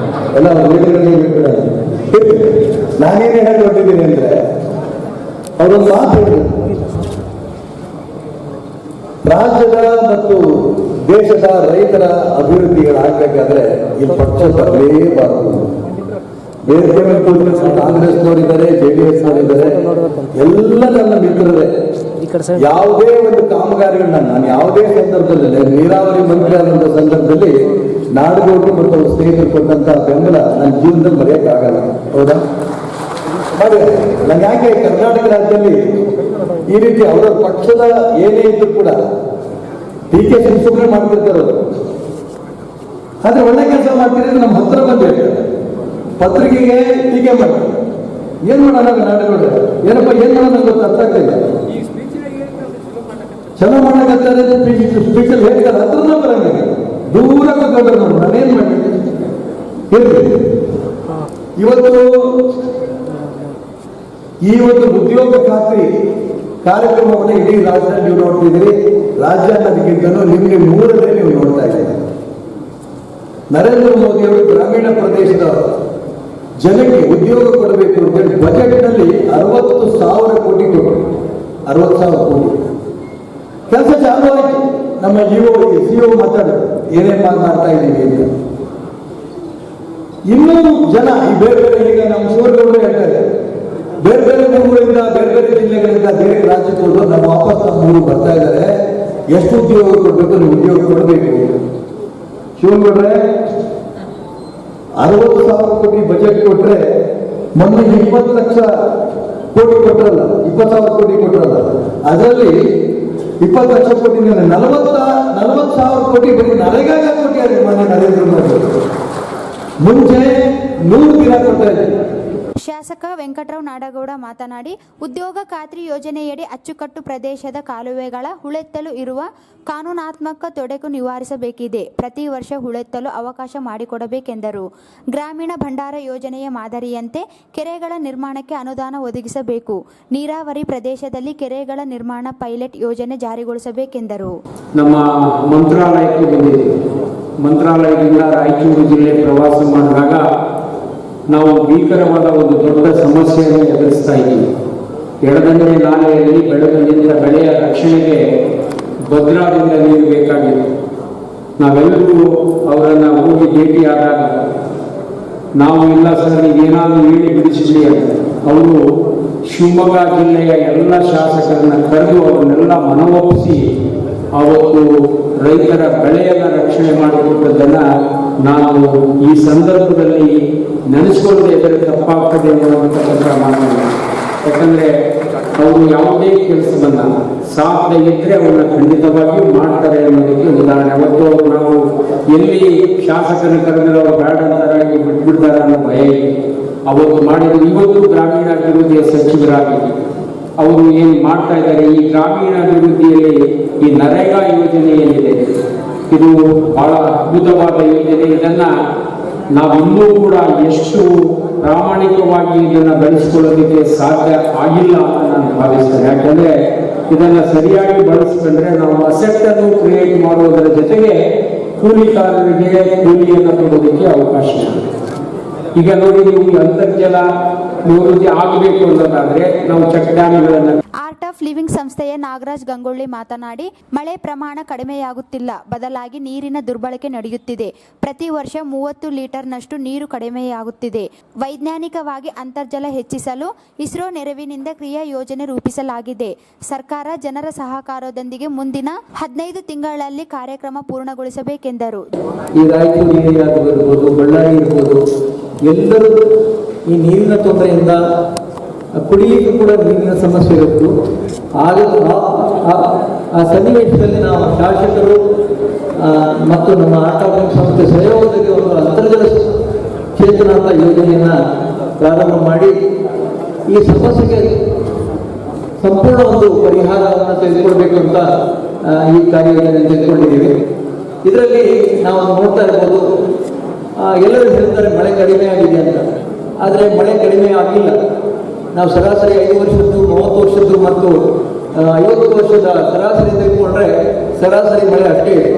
ಎಲ್ಲ ಲೀಡರ್ಗಳಿಗೆ ನಾನೇನು ಹೇಳಕ್ಕೆ ಹೊರಟಿದ್ದೀನಿ ಅಂದ್ರೆ, ಅವರೊಂದು ಮಾತು ಹೇಳಿದ್ರು, ರಾಜ್ಯದ ಮತ್ತು ದೇಶದ ರೈತರ ಅಭಿವೃದ್ಧಿಗಳಾಗಬೇಕಾದ್ರೆ ಈ ಪಕ್ಷ ಬರಲೇಬಾರದು. ಬೇರೆ ಕಾಂಗ್ರೆಸ್ನವರಿದ್ದಾರೆ, JDSನವರಿದ್ದಾರೆ, ಎಲ್ಲ ನನ್ನ ಮಿತ್ರರೇ. ಯಾವುದೇ ಒಂದು ಕಾಮಗಾರಿಗಳನ್ನ ನಾನು ಯಾವುದೇ ಸಂದರ್ಭದಲ್ಲಿ ನೀರಾವರಿ ಮಂತ್ರಿ ಆದಂಥ ಸಂದರ್ಭದಲ್ಲಿ ನಾಡಗೌಡರು ಮತ್ತು ಅವ್ರ ಸ್ನೇಹಿತರು ಕೊಟ್ಟಂತಹ ಬೆಂಬಲ ನನ್ನ ಜೀವನದಲ್ಲಿ ಮರೆಯಕ್ಕಾಗಲ್ಲ. ಹೌದಾ? ನಾನು ಯಾಕೆ ಕರ್ನಾಟಕ ರಾಜ್ಯದಲ್ಲಿ ಈ ರೀತಿ ಅವರ ಪಕ್ಷದ ಏನೇ ಇದ್ರು ಕೂಡ ಟೀಕೆ ಸುಮ್ಮನೆ ಮಾಡ್ತಿರ್ತಾರೆ ಅವರು. ಆದ್ರೆ ಒಳ್ಳೆ ಕೆಲಸ ಮಾಡ್ತೀರಿ ನಮ್ಮ ಹತ್ರ ಬಂದಿರ್ತಾರೆ, ಪತ್ರಿಕೆಗೆ ಟೀಕೆ ಮಾಡ್ತಾರೆ. ಏನ್ ಮಾಡೋಣ ನಾಡುಗಳು, ಏನಪ್ಪ ಏನ್ ಮಾಡೋಣ ಗೊತ್ತು ಅರ್ಥ ಆಗ್ತಿಲ್ಲ. ಚೆನ್ನಾಗಿ ಮಾಡಕತ್ತಾರೆ ಸ್ಪೀಚಲ್ಲಿ ಹೇಳ್ತಾರೆ, ಹತ್ರನ ಬರಂಗಿಲ್ಲ, ದೂರ ಕೂತ್ಕೊಂಡ್ರೆ ನಾವು ನಾನೇನ್ ಮಾಡ್ತೀನಿ ಹೇಳ್ತೀನಿ. ಈ ಒಂದು ಉದ್ಯೋಗ ಖಾತ್ರಿ ಕಾರ್ಯಕ್ರಮವನ್ನು ಇಡೀ ರಾಜ್ಯದಲ್ಲಿ ನೀವು ನೋಡ್ತಿದ್ದೀರಿ. ರಾಜ್ಯ ಅನ್ನೋದಕ್ಕಿಂತಲೂ ನಿಮಗೆ 3ರಲ್ಲಿ ನೀವು ನೋಡ್ತಾ ಇದ್ದೀರಿ. ನರೇಂದ್ರ ಮೋದಿ ಅವರು ಗ್ರಾಮೀಣ ಪ್ರದೇಶದ ಜನಕ್ಕೆ ಉದ್ಯೋಗ ಕೊಡಬೇಕು ಅಂತೇಳಿ ಬಜೆಟ್ನಲ್ಲಿ 60,000 ಕೋಟಿ ಕೊಟ್ಟರು. 60,000 ಕೋಟಿ ಕೆಲಸ ಚಾಲು ಆಯ್ತು. ನಮ್ಮ CEO ಮಾತಾಡೋದು ಏನೇನ್ ಮಾಡ್ತಾ ಇದ್ದೀವಿ ಅಂತ. ಇನ್ನೂ ಜನ ಈ ಬೇರೆ ಈಗ ನಮ್ಮ ಶಿವಗೌಡರು ಹೇಳ್ತಾರೆ, ಬೇರೆ ಬೇರೆ ಊರುಗಳಿಂದ ಬೇರೆ ಬೇರೆ ಜಿಲ್ಲೆಗಳಿಂದ ಬೇರೆ ರಾಜ್ಯಕ್ಕೆ ಹೋದ್ರು ನಮ್ಮ ವಾಪಸ್ ನಮ್ಮ ಊರು ಬರ್ತಾ ಇದ್ದಾರೆ. ಎಷ್ಟು ಉದ್ಯೋಗ ಕೊಡಬೇಕು, ನೀವು ಉದ್ಯೋಗ ಕೊಡಬೇಕು. ಶಿವಗೌಡ್ರೆ 60,000 ಕೋಟಿ ಬಜೆಟ್ ಕೊಟ್ರೆ ಮೊನ್ನೆ 20 ಲಕ್ಷ ಕೋಟಿ ಕೊಟ್ಟರಲ್ಲ, 20,000 ಕೋಟಿ ಕೊಟ್ಟರಲ್ಲ, ಅದರಲ್ಲಿ 20 ಲಕ್ಷ ಕೋಟಿ 40,000 ಕೋಟಿ ಬರೀ ನರೇಗಾಗ ಕೊಟ್ಟಿದ್ದಾರೆ ಮಾನ್ಯ ನರೇಂದ್ರ ಮೋದಿ. ಮುಂಚೆ 100 ದಿನ ಕೊಡ್ತಾ ಇದ್ದಾರೆ. ಶಾಸಕ ವೆಂಕಟರಾವ್ ನಾಡಗೌಡ ಮಾತನಾಡಿ, ಉದ್ಯೋಗ ಖಾತ್ರಿ ಯೋಜನೆಯಡಿ ಅಚ್ಚುಕಟ್ಟು ಪ್ರದೇಶದ ಕಾಲುವೆಗಳ ಹೂಳೆತ್ತಲು ಇರುವ ಕಾನೂನಾತ್ಮಕ ತೊಡಕು ನಿವಾರಿಸಬೇಕಿದೆ. ಪ್ರತಿ ವರ್ಷ ಹೂಳೆತ್ತಲು ಅವಕಾಶ ಮಾಡಿಕೊಡಬೇಕೆಂದರು. ಗ್ರಾಮೀಣ ಭಂಡಾರ ಯೋಜನೆಯ ಮಾದರಿಯಂತೆ ಕೆರೆಗಳ ನಿರ್ಮಾಣಕ್ಕೆ ಅನುದಾನ ಒದಗಿಸಬೇಕು. ನೀರಾವರಿ ಪ್ರದೇಶದಲ್ಲಿ ಕೆರೆಗಳ ನಿರ್ಮಾಣ ಪೈಲಟ್ ಯೋಜನೆ ಜಾರಿಗೊಳಿಸಬೇಕೆಂದರು. ನಮ್ಮ ಮಂತ್ರಾಲಯಕ್ಕೆ ಬಂದಿದೆ. ಮಂತ್ರಾಲಯದಿಂದ ರಾಯಚೂರು ಜಿಲ್ಲೆ ಪ್ರವಾಸ ಮಾಡಿದಾಗ ನಾವು ಭೀಕರವಾದ ಒಂದು ದೊಡ್ಡ ಸಮಸ್ಯೆಯನ್ನು ಎದುರಿಸ್ತಾ ಇದ್ದೀವಿ. ಎಡದಂಡೆ ನಾಲೆಯಲ್ಲಿ ಬೆಳೆದು ನಿಂತ ಬೆಳೆಯ ರಕ್ಷಣೆಗೆ ಭದ್ರಾದಿಂದ ನೀರು ಬೇಕಾಗಿತ್ತು. ನಾವೆಲ್ಲರೂ ಅವರನ್ನು ಹೋಗಿ ಭೇಟಿಯಾದಾಗ ನಾವು ಇಲ್ಲ ಸರ್ ಏನಾದರೂ ಹೇಳಿ ಬಿಡಿಸಿದ್ವಿ ಅಂತ ಅವರು ಶಿವಮೊಗ್ಗ ಜಿಲ್ಲೆಯ ಎಲ್ಲ ಶಾಸಕರನ್ನ ಕರೆದು ಅವರನ್ನೆಲ್ಲ ಮನವೊಲಿಸಿ ಅವತ್ತು ರೈತರ ಬೆಳೆಯನ್ನು ರಕ್ಷಣೆ ಮಾಡಿಕೊಟ್ಟದ್ದನ್ನು ನಾನು ಈ ಸಂದರ್ಭದಲ್ಲಿ ನೆನೆಸ್ಕೊಳ್ಳದೆ ಇದ್ದರೆ ತಪ್ಪಾಗ್ತದೆ ಅನ್ನುವಂಥಕ್ಕಂಥ ಮಾತನ್ನು. ಯಾಕಂದರೆ ಅವರು ಯಾವುದೇ ಕೆಲಸವನ್ನು ಸಾಧ್ಯ ಇದ್ದರೆ ಅವನ್ನ ಖಂಡಿತವಾಗಿಯೂ ಮಾಡ್ತಾರೆ ಅನ್ನೋದಕ್ಕೆ ಉದಾಹರಣೆ. ಅವತ್ತು ನಾವು ಎಲ್ಲಿ ಶಾಸಕರ ಕರೆದರೆ ಅವರು ಬೇಡ ಅಂತಾರಾಗಿ ಬಿಟ್ಬಿಡ್ತಾರೆ ಅನ್ನೋ ಭಯ ಇದೆ. ಅವತ್ತು ಮಾಡಿದ್ರು. ಇವತ್ತು ಗ್ರಾಮೀಣಾಭಿವೃದ್ಧಿಯ ಸಚಿವರಾಗಿದ್ದು ಅವರು ಏನು ಮಾಡ್ತಾ ಇದ್ದಾರೆ, ಈ ಗ್ರಾಮೀಣಾಭಿವೃದ್ಧಿಯಲ್ಲಿ ಈ ನರೇಗಾ ಯೋಜನೆ ಏನಿದೆ ಇದು ಬಹಳ ಅದ್ಭುತವಾದ ಯೋಜನೆ. ಇದನ್ನ ನಾವಿನ್ನೂ ಕೂಡ ಎಷ್ಟು ಪ್ರಾಮಾಣಿಕವಾಗಿ ಇದನ್ನು ಬೆಳೆಸ್ಕೊಳ್ಳೋದಕ್ಕೆ ಸಾಧ್ಯ ಆಗಿಲ್ಲ ಅಂತ ನಾನು ಭಾವಿಸ್ತೇನೆ. ಯಾಕಂದ್ರೆ ಇದನ್ನು ಸರಿಯಾಗಿ ಬಳಸ್ಕೊಂಡ್ರೆ ನಾವು ಅಸೆಟ್ ಅನ್ನು ಕ್ರಿಯೇಟ್ ಮಾಡುವುದರ ಜೊತೆಗೆ ಕೂಲಿಕಾರರಿಗೆ ಕೂಲಿಯನ್ನು ಕೊಡೋದಕ್ಕೆ ಅವಕಾಶ ಇದೆ. ಈಗ ನೋಡಿ, ನೀವು ಅಂತರ್ಜಲ ಅಭಿವೃದ್ಧಿ ಆಗಬೇಕು ಅನ್ನೋದಾದ್ರೆ ನಾವು ಚೆಕ್ ಡ್ಯಾಮ್ಗಳನ್ನು. ಆರ್ಟ್ ಆಫ್ ಲಿವಿಂಗ್ ಸಂಸ್ಥೆಯ ನಾಗರಾಜ್ ಗಂಗೊಳ್ಳಿ ಮಾತನಾಡಿ, ಮಳೆ ಪ್ರಮಾಣ ಕಡಿಮೆಯಾಗುತ್ತಿಲ್ಲ, ಬದಲಾಗಿ ನೀರಿನ ದುರ್ಬಳಕೆ ನಡೆಯುತ್ತಿದೆ. ಪ್ರತಿ ವರ್ಷ 30 ಲೀಟರ್ನಷ್ಟು ನೀರು ಕಡಿಮೆಯಾಗುತ್ತಿದೆ. ವೈಜ್ಞಾನಿಕವಾಗಿ ಅಂತರ್ಜಲ ಹೆಚ್ಚಿಸಲು ಇಸ್ರೋ ನೆರವಿನಿಂದ ಕ್ರಿಯಾ ಯೋಜನೆ ರೂಪಿಸಲಾಗಿದೆ. ಸರ್ಕಾರ ಜನರ ಸಹಕಾರದೊಂದಿಗೆ ಮುಂದಿನ 15 ತಿಂಗಳಲ್ಲಿ ಕಾರ್ಯಕ್ರಮ ಪೂರ್ಣಗೊಳಿಸಬೇಕೆಂದರು. ಈ ರಾಯಚೂರು ಏರಿಯಾದ ಇರ್ಬೋದು, ಬಳ್ಳಾರಿ ಇರ್ಬೋದು, ಎಲ್ಲರೂ ಈ ನೀರಿನ ತೊಂದರೆಯಿಂದ ಕುಡಿಯಲಿಕ್ಕೆ ಕೂಡ ನೀರಿನ ಸಮಸ್ಯೆ ಇತ್ತು. ಆಗ ಆ ಸನ್ನಿವೇಶದಲ್ಲಿ ನಾವು ಶಾಸಕರು ಮತ್ತು ನಮ್ಮ ಆಟೋಮೆಂಟ್ ಸಂಸ್ಥೆ ಸಹಯೋಗದಲ್ಲಿ ಒಂದು ಅಂತರ್ಜಲ ಚೇತನಾಥ ಯೋಜನೆಯನ್ನು ಪ್ರಾರಂಭ ಮಾಡಿ ಈ ಸಮಸ್ಯೆಗೆ ಸಂಪೂರ್ಣ ಒಂದು ಪರಿಹಾರವನ್ನು ತೆಗೆದುಕೊಳ್ಬೇಕು ಅಂತ ಈ ಕಾರ್ಯಯೋಜನೆ ತೆಗೆದುಕೊಂಡಿದ್ದೀವಿ. ಇದರಲ್ಲಿ ನಾವು ನೋಡ್ತಾ ಇರ್ಬೋದು, ಎಲ್ಲರೂ ಹೇಳ್ತಾರೆ ಮಳೆ ಕಡಿಮೆ ಆಗಿದೆ ಅಂತ. ಆದರೆ ಮಳೆ ಕಡಿಮೆ ಆಗಿಲ್ಲ. ನಾವು ಸರಾಸರಿ 5 ವರ್ಷದ್ದು, 30 ವರ್ಷದ್ದು ಮತ್ತು 50 ವರ್ಷದ ಸರಾಸರಿ ತೆಗೆದುಕೊಂಡ್ರೆ ಸರಾಸರಿ ಮಳೆ ಅಷ್ಟೇ ಇದೆ.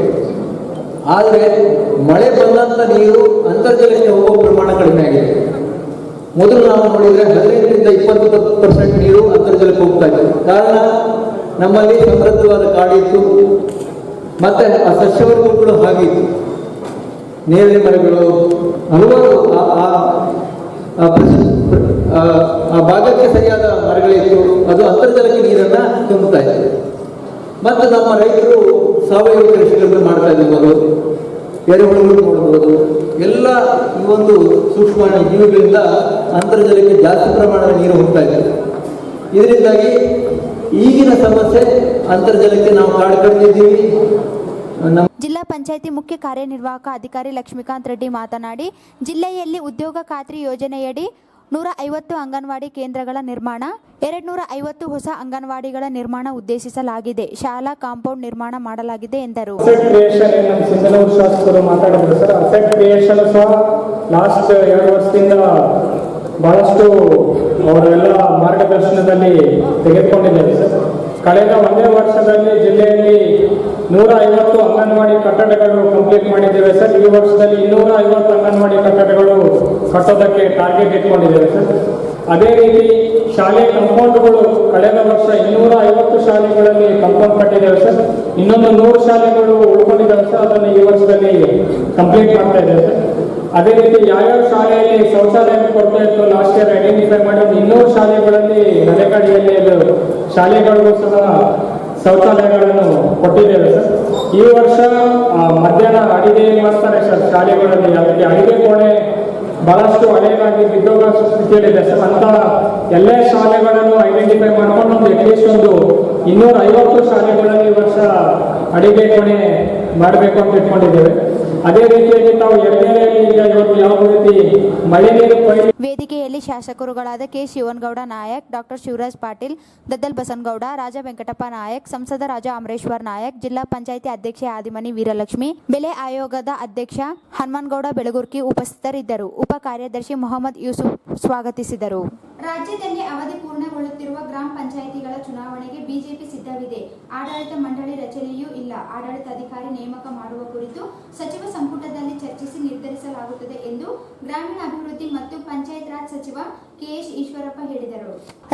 ಆದರೆ ಮಳೆ ಬಂದಂಥ ನೀರು ಅಂತರ್ಜಲಕ್ಕೆ ಹೋಗುವ ಪ್ರಮಾಣ ಕಡಿಮೆ ಆಗಿದೆ. ಮೊದಲು ನಾವು ನೋಡಿದರೆ 15ರಿಂದ 20% ನೀರು ಅಂತರ್ಜಲಕ್ಕೆ ಹೋಗ್ತಾ ಇದೆ. ಕಾರಣ ನಮ್ಮಲ್ಲಿ ಸಮೃದ್ಧವಾದ ಕಾಡಿತ್ತು, ಮತ್ತೆ ಆ ಸಸ್ಯವರ್ಗಗಳು ಹಾಗಿತ್ತು. ನೇರಳೆ ಮರಗಳು ಹಲವಾರು ಆ ಭಾಗಕ್ಕೆ ಸರಿಯಾದ ಮರಗಳಿತ್ತು. ಅದು ಅಂತರ್ಜಲಕ್ಕೆ ನೀರನ್ನು ತುಂಬುತ್ತಾ ಇತ್ತು. ಮತ್ತು ನಮ್ಮ ರೈತರು ಸಾವಯವ ಕೃಷಿಗಳನ್ನು ಮಾಡ್ತಾ ಇರ್ಬೋದು, ಎರೆಹುಳುಗಳು ನೋಡ್ಬೋದು. ಎಲ್ಲ ಈ ಒಂದು ಸೂಕ್ಷ್ಮ ಜೀವಿಗಳಿಂದ ಅಂತರ್ಜಲಕ್ಕೆ ಜಾಸ್ತಿ ಪ್ರಮಾಣದ ನೀರು ಹೋಗ್ತಾ ಇದೆ. ಇದರಿಂದಾಗಿ ಈಗಿನ ಸಮಸ್ಯೆ ಅಂತರ್ಜಲಕ್ಕೆ ನಾವು ಕಾಡು ಕಳೆದಿದ್ದೀವಿ. ಜಿಲ್ಲಾ ಪಂಚಾಯಿತಿ ಮುಖ್ಯ ಕಾರ್ಯನಿರ್ವಾಹಕ ಅಧಿಕಾರಿ ಲಕ್ಷ್ಮೀಕಾಂತ್ ರೆಡ್ಡಿ ಮಾತನಾಡಿ, ಜಿಲ್ಲೆಯಲ್ಲಿ ಉದ್ಯೋಗ ಖಾತ್ರಿ ಯೋಜನೆಯಡಿ 150 ಅಂಗನವಾಡಿ ಕೇಂದ್ರಗಳ ನಿರ್ಮಾಣ, 250 ಹೊಸ ಅಂಗನವಾಡಿಗಳ ನಿರ್ಮಾಣ ಉದ್ದೇಶಿಸಲಾಗಿದೆ. ಶಾಲಾ ಕಾಂಪೌಂಡ್ ನಿರ್ಮಾಣ ಮಾಡಲಾಗಿದೆ ಎಂದರು. ಅಸೆಟ್ ಕ್ರಿಯೇಷನ್ ನಮ್ಮ ಸಿಂಧನೂರು ಶಾಸಕರು ಮಾತಾಡಿದ್ರು ಸರ್. ಅಸೆಟ್ ಕ್ರಿಯೇಷನ್ ಸಹ ಲಾಸ್ಟ್ 2 ವರ್ಷದಿಂದ ಬಹಳಷ್ಟು ಅವರೆಲ್ಲ ಮಾರ್ಗದರ್ಶನದಲ್ಲಿ ತೆಗೆದುಕೊಂಡಿದ್ದಾರೆ ಸರ್. ಕಳೆದ 1 ವರ್ಷದಲ್ಲಿ ಜಿಲ್ಲೆಯಲ್ಲಿ 150 ಅಂಗನವಾಡಿ ಕಟ್ಟಡಗಳು ಕಂಪ್ಲೀಟ್ ಮಾಡಿದ್ದೇವೆ ಸರ್. ಈ ವರ್ಷದಲ್ಲಿ 250 ಅಂಗನವಾಡಿ ಕಟ್ಟಡಗಳು ಕಟ್ಟೋದಕ್ಕೆ ಟಾರ್ಗೆಟ್ ಇಟ್ಕೊಂಡಿದ್ದೇವೆ ಸರ್. ಅದೇ ರೀತಿ ಶಾಲೆ ಕಂಪೌಂಡ್ಗಳು ಕಳೆದ ವರ್ಷ 250 ಶಾಲೆಗಳಲ್ಲಿ ಕಂಪೌಂಡ್ ಕಟ್ಟಿದ್ದೇವೆ ಸರ್. ಇನ್ನೊಂದು 100 ಶಾಲೆಗಳು ಉಳ್ಕೊಂಡಿದ್ದಾವೆ ಸರ್. ಅದನ್ನು ಈ ವರ್ಷದಲ್ಲಿ ಕಂಪ್ಲೀಟ್ ಮಾಡ್ತಾ ಇದ್ದೇವೆ ಸರ್. ಅದೇ ರೀತಿ ಯಾವ್ಯಾವ ಶಾಲೆಯಲ್ಲಿ ಶೌಚಾಲಯ ಕೊರತೆ ಇತ್ತು ಲಾಸ್ಟ್ ಇಯರ್ ಐಡೆಂಟಿಫೈ ಮಾಡಿ 200 ಶಾಲೆಗಳಲ್ಲಿ ನರೇಗಾಡಿಯಲ್ಲಿ ಶಾಲೆಗಳಿಗೂ ಸಹ ಶೌಚಾಲಯಗಳನ್ನು ಕೊಟ್ಟಿದ್ದೇವೆ ಸರ್. ಈ ವರ್ಷ ಮಧ್ಯಾಹ್ನ ಅಡಿಗೆ ಮಾಡ್ತಾರೆ ಸರ್ ಶಾಲೆಗಳಲ್ಲಿ. ಅದಕ್ಕೆ ಅಡಿಗೆ ಕೋಣೆ ಬಹಳಷ್ಟು ಹಳೆಯದಾಗಿ ಬಿದ್ದೋಗ ಸ್ಥಿತಿಯಲ್ಲಿದೆ ಸರ್. ಅಂತ ಎಲ್ಲ ಶಾಲೆಗಳನ್ನು ಐಡೆಂಟಿಫೈ ಮಾಡ್ಕೊಂಡು ಅಟ್ಲೀಸ್ಟ್ ಒಂದು 250 ಶಾಲೆಗಳಲ್ಲಿ ಈ ವರ್ಷ ಅಡಿಗೆ ಕೋಣೆ ಮಾಡಬೇಕು ಅಂತ ಇಟ್ಕೊಂಡಿದ್ದೇವೆ. ಅದೇ ರೀತಿಯಾಗಿ ತಾವು ಎರಡನೇಯಲ್ಲಿ ಈಗ ಇವತ್ತು ಯಾವ ರೀತಿ ಮಳೆ ನೀರು ವೇದಿಕೆಯಲ್ಲಿ ಶಾಸಕರುಗಳಾದ ಕೆ ಶಿವನಗೌಡ ನಾಯಕ್, ಡಾಕ್ಟರ್ ಶಿವರಾಜ್ ಪಾಟೀಲ್, ದದ್ದಲ್ ಬಸನಗೌಡ, ರಾಜ ವೆಂಕಟಪ್ಪ ನಾಯಕ್, ಸಂಸದ ರಾಜ ಅಮರೇಶ್ವರ್ ನಾಯಕ್, ಜಿಲ್ಲಾ ಪಂಚಾಯಿತಿ ಅಧ್ಯಕ್ಷೆ ಆದಿಮನಿ ವೀರಲಕ್ಷ್ಮಿ, ಬೆಲೆ ಆಯೋಗದ ಅಧ್ಯಕ್ಷ ಹನುಮನಗೌಡ ಬೆಳಗುರ್ಕಿ ಉಪಸ್ಥಿತರಿದ್ದರು. ಉಪ ಕಾರ್ಯದರ್ಶಿ ಮೊಹಮ್ಮದ್ ಯೂಸುಫ್ ಸ್ವಾಗತಿಸಿದರು. ರಾಜ್ಯದಲ್ಲಿ ಅವಧಿ ಪೂರ್ಣಗೊಳ್ಳುತ್ತಿರುವ ಗ್ರಾಮ ಪಂಚಾಯಿತಿಗಳ ಚುನಾವಣೆಗೆ ಬಿಜೆಪಿ ಸಿದ್ಧವಿದೆ. ಆಡಳಿತ ಮಂಡಳಿ ರಚನೆಯೂ ಇಲ್ಲ. ಆಡಳಿತಾಧಿಕಾರಿ ನೇಮಕ ಮಾಡುವ ಕುರಿತು ಸಚಿವ ಸಂಪುಟದಲ್ಲಿ ಚರ್ಚಿಸಿ ನಿರ್ಧರಿಸಲಾಗುತ್ತದೆ ಎಂದು ಗ್ರಾಮೀಣಾಭಿವೃದ್ಧಿ ಮತ್ತು ಪಂಚಾಯತ್ ರಾಜ್ ಸಚಿವ ಕೆಎಸ್ ಈಶ್ವರಪ್ಪ ಹೇಳಿದರು.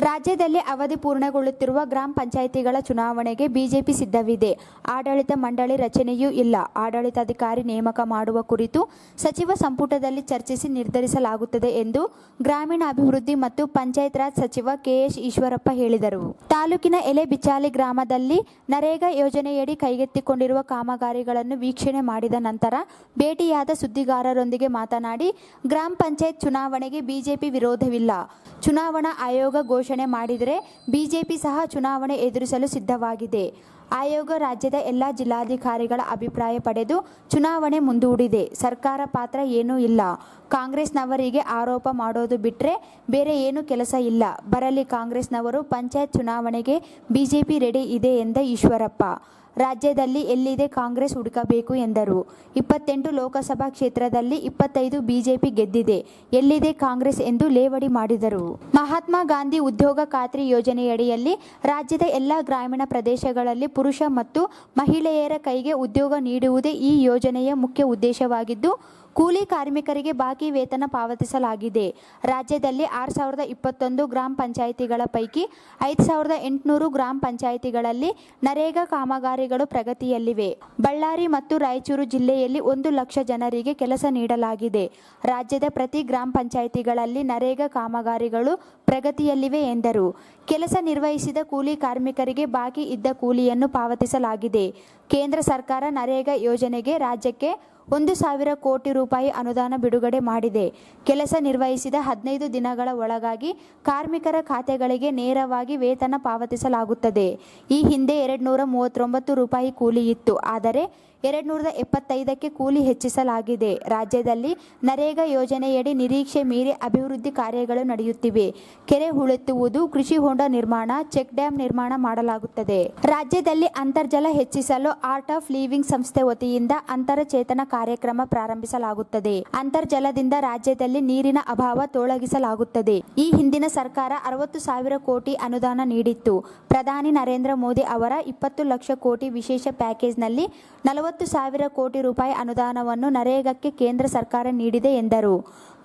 ರಾಜ್ಯದಲ್ಲಿ ಅವಧಿ ಪೂರ್ಣಗೊಳ್ಳುತ್ತಿರುವ ಗ್ರಾಮ ಪಂಚಾಯಿತಿಗಳ ಚುನಾವಣೆಗೆ ಬಿಜೆಪಿ ಸಿದ್ಧವಿದೆ. ಆಡಳಿತ ಮಂಡಳಿ ರಚನೆಯೂ ಇಲ್ಲ. ಆಡಳಿತಾಧಿಕಾರಿ ನೇಮಕ ಮಾಡುವ ಕುರಿತು ಸಚಿವ ಸಂಪುಟದಲ್ಲಿ ಚರ್ಚಿಸಿ ನಿರ್ಧರಿಸಲಾಗುತ್ತದೆ ಎಂದು ಗ್ರಾಮೀಣಾಭಿವೃದ್ಧಿ ಮತ್ತು ಪಂಚಾಯತ್ ರಾಜ್ ಸಚಿವ ಕೆಎಸ್ ಈಶ್ವರಪ್ಪ ಹೇಳಿದರು. ತಾಲೂಕಿನ ಎಲೆಬಿಚಾಲಿ ಗ್ರಾಮದಲ್ಲಿ ನರೇಗಾ ಯೋಜನೆಯಡಿ ಕೈಗೆತ್ತಿಕೊಂಡಿರುವ ಕಾಮಗಾರಿಗಳನ್ನು ವೀಕ್ಷಣೆ ಮಾಡಿದ ನಂತರ ಭೇಟಿಯಾದ ಸುದ್ದಿಗಾರರೊಂದಿಗೆ ಮಾತನಾಡಿ, ಗ್ರಾಮ ಪಂಚಾಯತ್ ಚುನಾವಣೆಗೆ ಬಿಜೆಪಿ ವಿರೋಧವಿಲ್ಲ. ಚುನಾವಣಾ ಆಯೋಗ ಘೋಷಣೆ ಮಾಡಿದರೆ ಬಿಜೆಪಿ ಸಹ ಚುನಾವಣೆ ಎದುರಿಸಲು ಸಿದ್ಧವಾಗಿದೆ. ಆಯೋಗ ರಾಜ್ಯದ ಎಲ್ಲ ಜಿಲ್ಲಾಧಿಕಾರಿಗಳ ಅಭಿಪ್ರಾಯ ಪಡೆದು ಚುನಾವಣೆ ಮುಂದೂಡಿದೆ. ಸರ್ಕಾರ ಪಾತ್ರ ಏನೂ ಇಲ್ಲ. ಕಾಂಗ್ರೆಸ್ನವರಿಗೆ ಆರೋಪ ಮಾಡೋದು ಬಿಟ್ಟರೆ ಬೇರೆ ಏನು ಕೆಲಸ ಇಲ್ಲ. ಬರಲಿ ಕಾಂಗ್ರೆಸ್ನವರು. ಪಂಚಾಯತ್ ಚುನಾವಣೆಗೆ ಬಿಜೆಪಿ ರೆಡಿ ಇದೆ ಎಂದ ಈಶ್ವರಪ್ಪ, ರಾಜ್ಯದಲ್ಲಿ ಎಲ್ಲಿದೆ ಕಾಂಗ್ರೆಸ್ ಹುಡುಕಬೇಕು ಎಂದರು. 28 ಲೋಕಸಭಾ ಕ್ಷೇತ್ರದಲ್ಲಿ 25 ಬಿಜೆಪಿ ಗೆದ್ದಿದೆ. ಎಲ್ಲಿದೆ ಕಾಂಗ್ರೆಸ್ ಎಂದು ಲೇವಡಿ ಮಾಡಿದರು. ಮಹಾತ್ಮ ಗಾಂಧಿ ಉದ್ಯೋಗ ಖಾತ್ರಿ ಯೋಜನೆಯಡಿಯಲ್ಲಿ ರಾಜ್ಯದ ಎಲ್ಲ ಗ್ರಾಮೀಣ ಪ್ರದೇಶಗಳಲ್ಲಿ ಪುರುಷ ಮತ್ತು ಮಹಿಳೆಯರ ಕೈಗೆ ಉದ್ಯೋಗ ನೀಡುವುದೇ ಈ ಯೋಜನೆಯ ಮುಖ್ಯ ಉದ್ದೇಶವಾಗಿದ್ದು, ಕೂಲಿ ಕಾರ್ಮಿಕರಿಗೆ ಬಾಕಿ ವೇತನ ಪಾವತಿಸಲಾಗಿದೆ. ರಾಜ್ಯದಲ್ಲಿ 6021 ಗ್ರಾಮ ಪಂಚಾಯಿತಿಗಳ ಪೈಕಿ 5800 ಗ್ರಾಮ ಪಂಚಾಯಿತಿಗಳಲ್ಲಿ ನರೇಗಾ ಕಾಮಗಾರಿಗಳು ಪ್ರಗತಿಯಲ್ಲಿವೆ. ಬಳ್ಳಾರಿ ಮತ್ತು ರಾಯಚೂರು ಜಿಲ್ಲೆಯಲ್ಲಿ 1 ಲಕ್ಷ ಜನರಿಗೆ ಕೆಲಸ ನೀಡಲಾಗಿದೆ. ರಾಜ್ಯದ ಪ್ರತಿ ಗ್ರಾಮ ಪಂಚಾಯಿತಿಗಳಲ್ಲಿ ನರೇಗಾ ಕಾಮಗಾರಿಗಳು ಪ್ರಗತಿಯಲ್ಲಿವೆ ಎಂದರು. ಕೆಲಸ ನಿರ್ವಹಿಸಿದ ಕೂಲಿ ಕಾರ್ಮಿಕರಿಗೆ ಬಾಕಿ ಇದ್ದ ಕೂಲಿಯನ್ನು ಪಾವತಿಸಲಾಗಿದೆ. ಕೇಂದ್ರ ಸರ್ಕಾರ ನರೇಗಾ ಯೋಜನೆಗೆ ರಾಜ್ಯಕ್ಕೆ 1,000 ಕೋಟಿ ರೂಪಾಯಿ ಅನುದಾನ ಬಿಡುಗಡೆ ಮಾಡಿದೆ. ಕೆಲಸ ನಿರ್ವಹಿಸಿದ 15 ದಿನಗಳ ಒಳಗಾಗಿ ಕಾರ್ಮಿಕರ ಖಾತೆಗಳಿಗೆ ನೇರವಾಗಿ ವೇತನ ಪಾವತಿಸಲಾಗುತ್ತದೆ. ಈ ಹಿಂದೆ 239 ರೂಪಾಯಿ ಕೂಲಿ ಇತ್ತು. ಆದರೆ 275ಕ್ಕೆ ಕೂಲಿ ಹೆಚ್ಚಿಸಲಾಗಿದೆ. ರಾಜ್ಯದಲ್ಲಿ ನರೇಗಾ ಯೋಜನೆಯಡಿ ನಿರೀಕ್ಷೆ ಮೀರಿ ಅಭಿವೃದ್ಧಿ ಕಾರ್ಯಗಳು ನಡೆಯುತ್ತಿವೆ. ಕೆರೆ ಹೂಳೆತ್ತುವುದು, ಕೃಷಿ ಹೊಂಡ ನಿರ್ಮಾಣ, ಚೆಕ್ ಡ್ಯಾಂ ನಿರ್ಮಾಣ ಮಾಡಲಾಗುತ್ತದೆ. ರಾಜ್ಯದಲ್ಲಿ ಅಂತರ್ಜಲ ಹೆಚ್ಚಿಸಲು ಆರ್ಟ್ ಆಫ್ ಲಿವಿಂಗ್ ಸಂಸ್ಥೆ ವತಿಯಿಂದ ಅಂತರಚೇತನ ಕಾರ್ಯಕ್ರಮ ಪ್ರಾರಂಭಿಸಲಾಗುತ್ತದೆ. ಅಂತರ್ಜಲದಿಂದ ರಾಜ್ಯದಲ್ಲಿ ನೀರಿನ ಅಭಾವ ತೊಲಗಿಸಲಾಗುತ್ತದೆ. ಈ ಹಿಂದಿನ ಸರ್ಕಾರ 60,000 ಕೋಟಿ ಅನುದಾನ ನೀಡಿತ್ತು. ಪ್ರಧಾನಿ ನರೇಂದ್ರ ಮೋದಿ ಅವರ 20 ಲಕ್ಷ ಕೋಟಿ ವಿಶೇಷ ಪ್ಯಾಕೇಜ್ನಲ್ಲಿ 40,000 ಕೋಟಿ ರೂಪಾಯಿ ಅನುದಾನವನ್ನು ನರೇಗಾಕ್ಕೆ ಕೇಂದ್ರ ಸರ್ಕಾರ ನೀಡಿದೆ ಎಂದರು.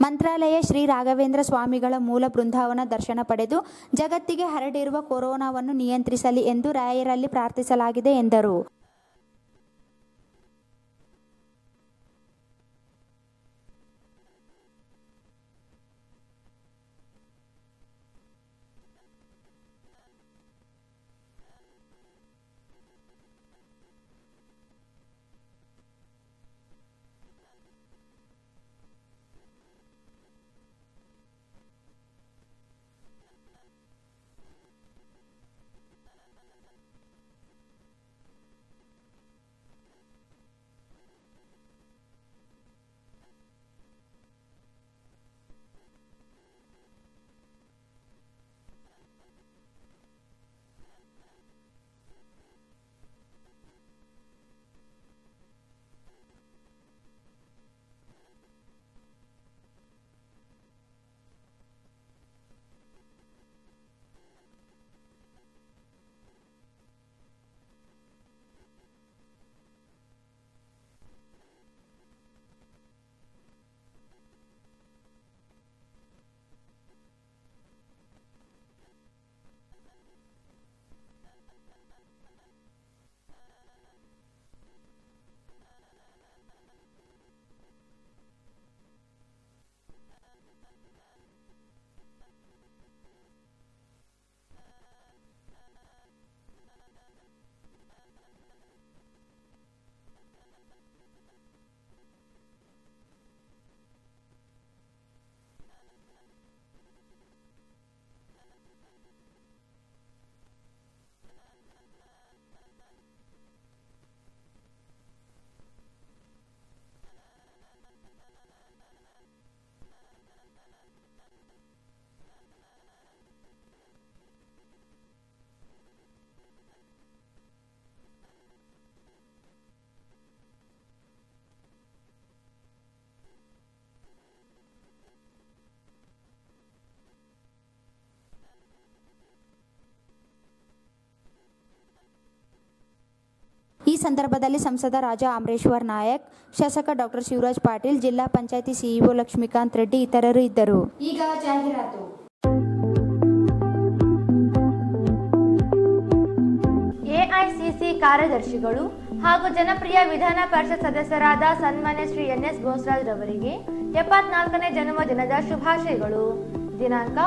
ಮಂತ್ರಾಲಯ ಶ್ರೀ ರಾಘವೇಂದ್ರ ಸ್ವಾಮಿಗಳ ಮೂಲ ಬೃಂದಾವನ ದರ್ಶನ ಪಡೆದು ಜಗತ್ತಿಗೆ ಹರಡಿರುವ ಕೊರೋನಾವನ್ನು ನಿಯಂತ್ರಿಸಲಿ ಎಂದು ರಾಯರಲ್ಲಿ ಪ್ರಾರ್ಥಿಸಲಾಗಿದೆ ಎಂದರು. ಈ ಸಂದರ್ಭದಲ್ಲಿ ಸಂಸದ ರಾಜಾ ಅಮರೇಶ್ವರ್ ನಾಯಕ್, ಶಾಸಕ ಡಾಕ್ಟರ್ ಶಿವರಾಜ್ ಪಾಟೀಲ್, ಜಿಲ್ಲಾ ಪಂಚಾಯತಿ ಸಿಇಒ ಲಕ್ಷ್ಮೀಕಾಂತ್ ರೆಡ್ಡಿ ಇತರರು ಇದ್ದರು. ಈಗ ಜಾಹೀರಾತು. ಎಐಸಿಸಿ ಕಾರ್ಯದರ್ಶಿಗಳು ಹಾಗೂ ಜನಪ್ರಿಯ ವಿಧಾನ ಪರಿಷತ್ ಸದಸ್ಯರಾದ ಸನ್ಮಾನ್ಯ ಶ್ರೀ NS ಬೋಸರಾಜ್ ರವರಿಗೆ 74ನೇ ಜನ್ಮದಿನದ ಶುಭಾಶಯಗಳು. ದಿನಾಂಕ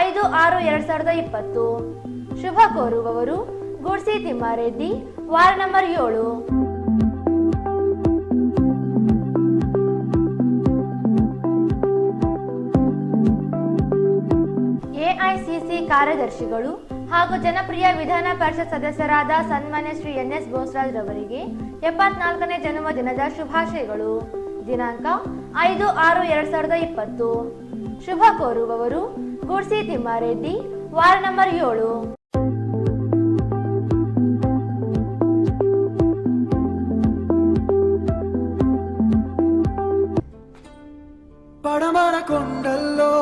5/6/2020. ಶುಭ ಕೋರುವವರು Gudsi Thimmareddy, ward number 7. AICC ಕಾರ್ಯದರ್ಶಿಗಳು ಹಾಗೂ ಜನಪ್ರಿಯ ವಿಧಾನ ಪರಿಷತ್ ಸದಸ್ಯರಾದ ಸನ್ಮಾನ್ಯ ಶ್ರೀ NS ಬೋಸರಾಜ್ ರವರಿಗೆ 74ನೇ ಜನ್ಮದಿನದ ಶುಭಾಶಯಗಳು. ದಿನಾಂಕ 5/6/2020. ಶುಭ ಕೋರುವವರು ಗುಡ್ಸಿ ತಿಮ್ಮಾರೆಡ್ಡಿ, ವಾರ್ಡ್ ನಂಬರ್ 7. పడమర కొండల్లో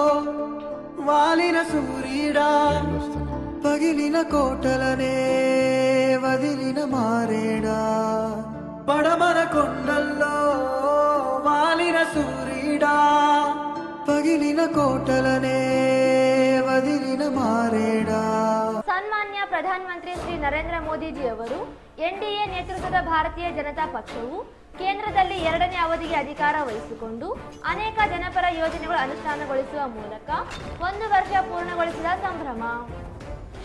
వాలిన సూర్యుడా, పగిలిన కోటలనే వదిలిన మారేడా. పడమర కొండల్లో వాలిన సూర్యుడా, పగిలిన కోటలనే వదిలిన మారేడా. ಸನ್ಮಾನ್ಯ ಪ್ರಧಾನಮಂತ್ರಿ ಶ್ರೀ ನರೇಂದ್ರ ಮೋದಿಜಿ ಅವರು NDA ನೇತೃತ್ವದ ಭಾರತೀಯ ಜನತಾ ಪಕ್ಷವು ಕೇಂದ್ರದಲ್ಲಿ 2ನೇ ಅವಧಿಗೆ ಅಧಿಕಾರ ವಹಿಸಿಕೊಂಡು ಅನೇಕ ಜನಪರ ಯೋಜನೆಗಳು ಅನುಷ್ಠಾನಗೊಳಿಸುವ ಮೂಲಕ 1 ವರ್ಷ ಪೂರ್ಣಗೊಳಿಸಿದ ಸಂಭ್ರಮ.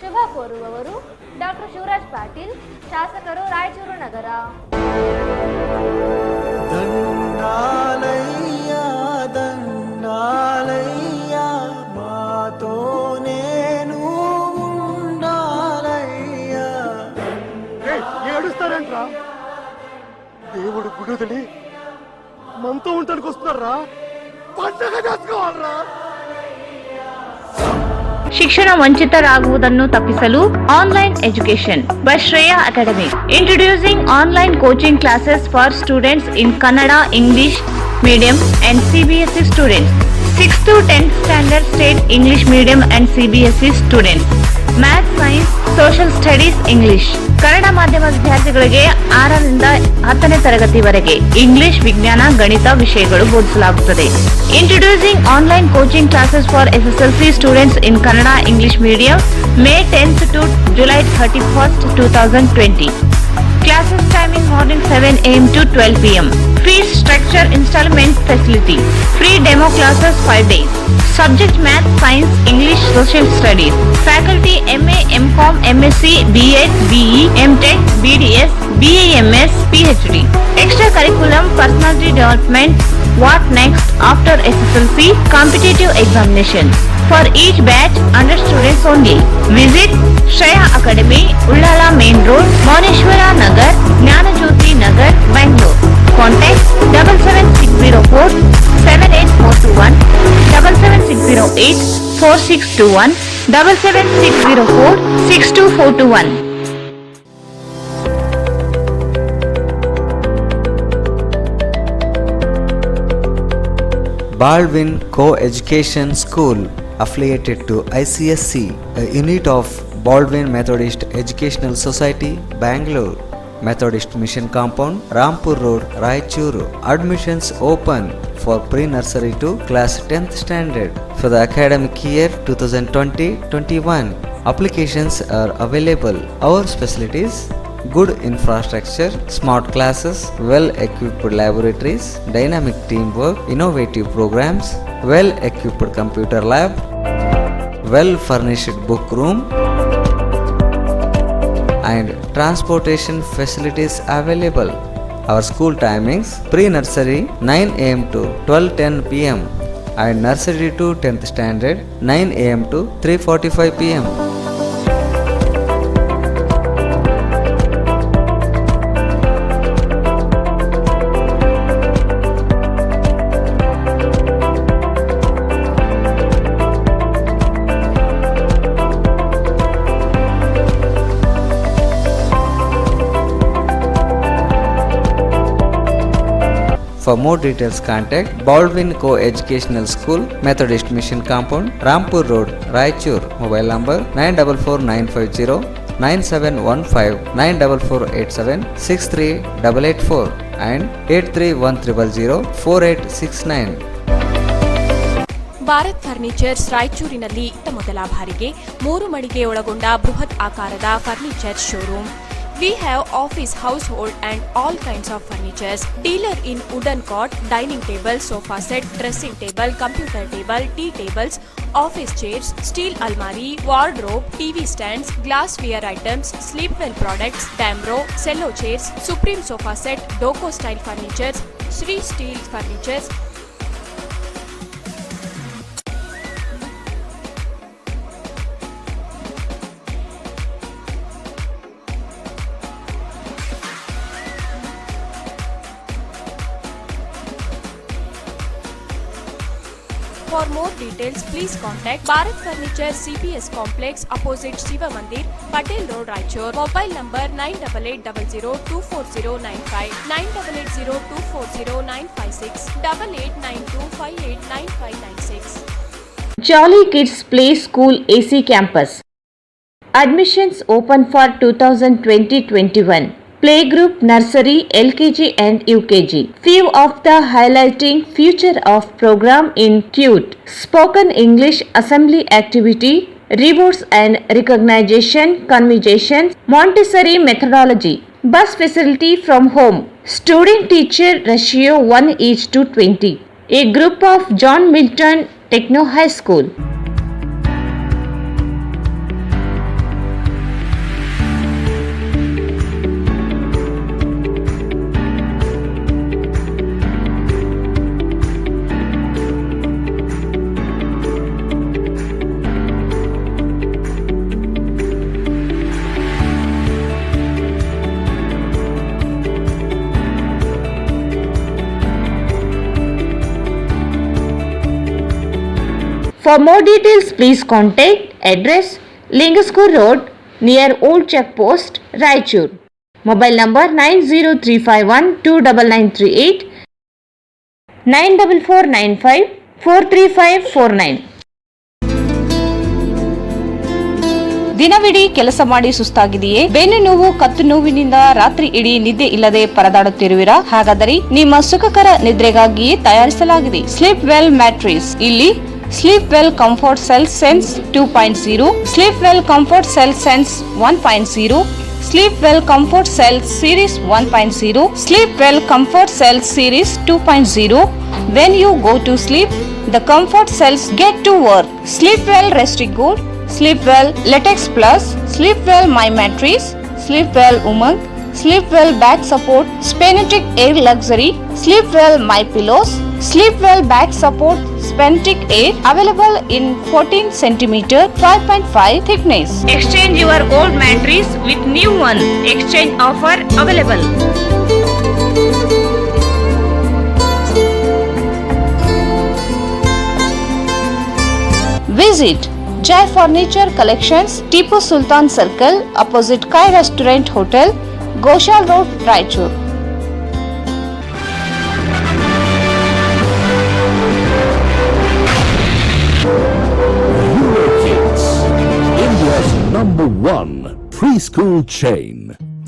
ಶುಭ ಕೋರುವವರು ಡಾಕ್ಟರ್ ಶಿವರಾಜ್ ಪಾಟೀಲ್, ಶಾಸಕರು, ರಾಯಚೂರು ನಗರ. దేవుడు గుడిదలి మనతో ఉండడానికి వస్తున్నారా? పండగ చేసుకోవాలరా? ಶಿಕ್ಷಣ ವಂಚಿತರಾಗುವುದನ್ನು ತಪ್ಪಿಸಲು online education by Shreya academy introducing online coaching classes for students in Kannada, English medium and CBSE students, 6th to 10th standard state English medium and CBSE students, Math, Science, Social Studies, English. Kannada ಮಾಧ್ಯಮ ವಿದ್ಯಾರ್ಥಿಗಳಿಗೆ 6ರಿಂದ 10ನೇ ತರಗತಿವರೆಗೆ English, ವಿಜ್ಞಾನ, ಗಣಿತ ವಿಷಯಗಳು ಬೋಧಿಸಲಾಗುತ್ತದೆ. Introducing online coaching classes for SSLC students in Kannada, English medium, May 10th to July 31st, 2020. Classes timing morning 7 a.m. to 12 p.m. Fees structure installment facility. Free demo classes 5 days. Subject Math, Science, English, Social Studies. Faculty MA, MCom, MSc, B.Ed, BE, MTech, BDS, BAMS, PhD. Extracurriculum personality development. What next after SSLC? Competitive examination. For each batch, 100 students only. Visit Shreya Academy, Ullala Main Road, Moneshwara Nagar, Jnanajyoti Nagar, Bangalore. Contact 77604 78421, 77608 4621, 77604 62421. Baldwin Co-Education School affiliated to ICSC, a unit of Baldwin Methodist Educational Society, Bangalore. Methodist Mission Compound, Rampur Road, Raichuru. Admissions open for pre-nursery to class 10th standard for the academic year 2020-21. Applications are available. Our specialties: good infrastructure, smart classes, well-equipped laboratories, dynamic teamwork, innovative programs, well-equipped computer lab, well-furnished book room, and transportation facilities available. Our school timings: pre-nursery 9 a.m. to 12:10 p.m. and nursery to 10th standard 9 a.m. to 3:45 p.m. For more details, contact Baldwin Co-Educational School, Methodist Mission Compound, Rampur Road, Raichur. Mobile number 944950 9715 94487 63884 and 83100 4869. Bharat furnitures ರಾಯಚೂರಿನಲ್ಲಿ ಮೊದಲ ಬಾರಿಗೆ 3 ಮಳಿಗೆ ಒಳಗೊಂಡ ಬೃಹತ್ ಆಕಾರದ furniture showroom. We have office, household and all kinds of furnitures. Dealer in wooden cot, dining table, sofa set, dressing table, computer table, tea tables, office chairs, steel almari, wardrobe, TV stands, glassware items, sleepwell products, Damro, cello chairs, Supreme sofa set, Doco style furnitures, Sri steel furnitures. For more details, please contact Bharat Furniture CPS Complex opposite Shiva Mandir, Patel Road, Raichur. Mobile number 9880240959, 9880240956, 8892589596. Jolly Kids Play School AC Campus. Admissions open for 2020-21. Playgroup, nursery, LKG and UKG. Few of the highlighting future of program include spoken English assembly activity, rewards and recognition, conversations, Montessori methodology, bus facility from home, student teacher ratio 1:20. A group of John Milton Techno High School. For more details, please contact address Lingaskur Road near Old Check Post, Raichur. Mobile number 903512998 94495435549. ದಿನವಿಡೀ ಕೆಲಸ ಮಾಡಿ ಸುಸ್ತಾಗಿದೆಯೇ? ಬೆನ್ನು ನೋವು, ಕತ್ತು ನೋವಿನಿಂದ ರಾತ್ರಿ ಇಡೀ ನಿದ್ದೆ ಇಲ್ಲದೆ ಪರದಾಡುತ್ತಿರುವಿರಾ? ಹಾಗಾದರೆ ನಿಮ್ಮ ಸುಖಕರ ನಿದ್ರೆಗಾಗಿಯೇ ತಯಾರಿಸಲಾಗಿದೆ ಸ್ಲೀಪ್ ವೆಲ್ ಮ್ಯಾಟ್ರಿಸ್. ಇಲ್ಲಿ Sleep Well Comfort Cell Sense 2.0, Sleep Well Comfort Cell Sense 1.0, Sleep Well Comfort Cell series 1.0, Sleep Well Comfort Cell series 2.0. When you go to sleep, the comfort cells get to work. Sleep well Restigood, Sleep well Latex Plus, Sleep well My Mattress, Sleep well Umang, Sleep well Back Support, Spenetic Air Luxury, Sleep well My Pillows, Sleep well Back Support, Spenetic Air, available in 14 cm 5.5 thickness. Exchange your old mattress with new one. Exchange offer available. Visit Jai Furniture Collections, Tipu Sultan Circle, opposite Kai Restaurant Hotel, Goshal Road, Raichur. Eurokids, India's #1 preschool chain.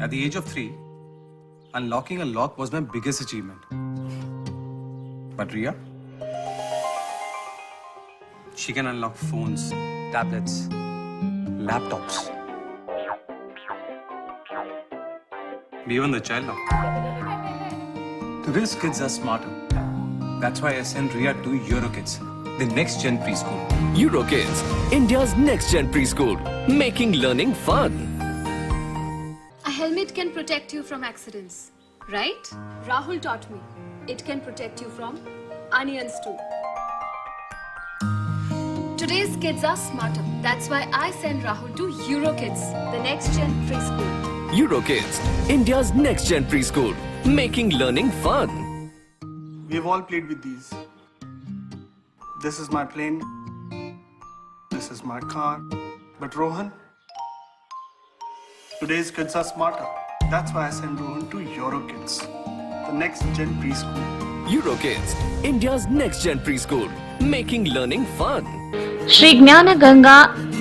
At the age of 3, unlocking a lock was my biggest achievement. But Ria? She can unlock phones, tablets, laptops. Even the child lock. Today's kids are smarter. That's why I sent Ria to Eurokids, the next gen preschool. Eurokids, India's next gen preschool, making learning fun. A helmet can protect you from accidents, right? Rahul taught me. It can protect you from onions too. Today's kids are smarter. That's why I send Rahul to Eurokids, the next gen preschool. Eurokids, India's next gen preschool, making learning fun. We've all played with these. This is my plane. This is my car. But Rohan, today's kids are smarter. That's why I send Rohan to Eurokids, the next gen preschool. Eurokids, India's next gen preschool, making learning fun. Sri Gnana Ganga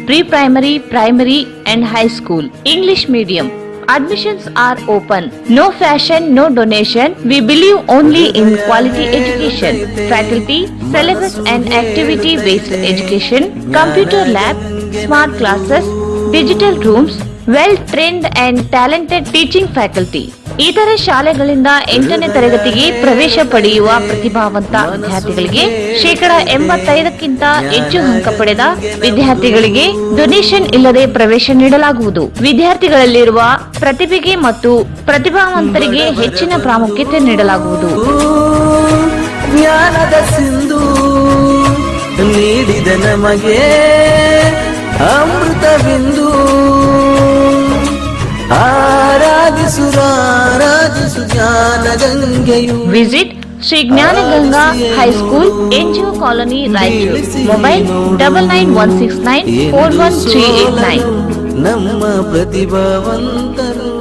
Pre-Primary, Primary and High School, English Medium. Admissions are open. No fashion, no donation. We believe only in quality education. Faculty, syllabus and activity-based education, computer lab, smart classes, digital rooms, well-trained and talented teaching faculty. ಇತರೆ ಶಾಲೆಗಳಿಂದ 8ನೇ ತರಗತಿಗೆ ಪ್ರವೇಶ ಪಡೆಯುವ ಪ್ರತಿಭಾವಂತ ವಿದ್ಯಾರ್ಥಿಗಳಿಗೆ 85% ಹೆಚ್ಚು ಅಂಕ ಪಡೆದ ವಿದ್ಯಾರ್ಥಿಗಳಿಗೆ ಡೊನೇಷನ್ ಇಲ್ಲದೆ ಪ್ರವೇಶ ನೀಡಲಾಗುವುದು. ವಿದ್ಯಾರ್ಥಿಗಳಲ್ಲಿರುವ ಪ್ರತಿಭೆಗೆ ಮತ್ತು ಪ್ರತಿಭಾವಂತರಿಗೆ ಹೆಚ್ಚಿನ ಪ್ರಾಮುಖ್ಯತೆ ನೀಡಲಾಗುವುದು. ಜ್ಞಾನದ ಸಿಂಧು ನೀಡಿದ ನಮಗೆ ಅಮೃತ ಬಿಂದು ಆರಾಧಿಸು ಜ್ಞಾನ ಗಂಗೆಯು. Visit Shri Jnana Ganga high school, NGO colony, Raichur. Mobile 9916941389. ನಮ್ಮ ಪ್ರತಿಭಾವಂತರು.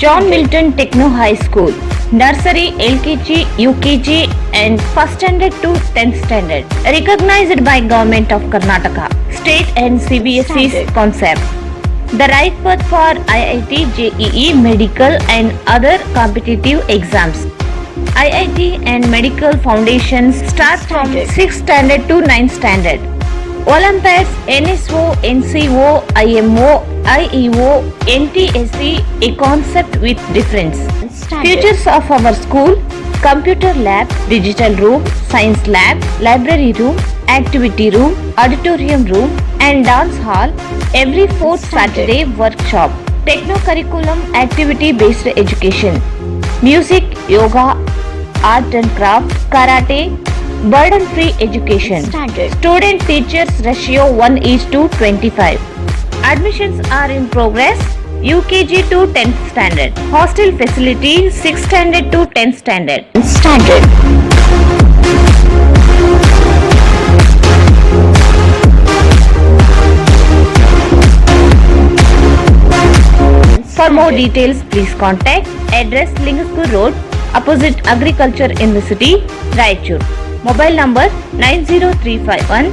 John Milton Techno High School, Nursery, LKG, UKG and First Standard to 10th Standard. Recognized by Government of Karnataka, State and CBSE concept. The right path for IIT, JEE, medical and other competitive exams. IIT and medical foundations start from 6th standard to 9th standard. Olympiads, NSO, NCO, IMO, IEO, NTSC, a concept with difference. Features of our school: computer lab, digital room, science lab, library room, activity room, auditorium room and dance hall. Every 4th Saturday workshop. Techno curriculum activity based education. Music, yoga, art and craft, karate, burden free education. Student teachers ratio 1:25. Admissions are in progress. UKG to 10th standard. Hostel facility 6th standard to 10th standard. For more details, please contact address Lingaskur Road, opposite Agriculture University, Raichur. Mobile number 90351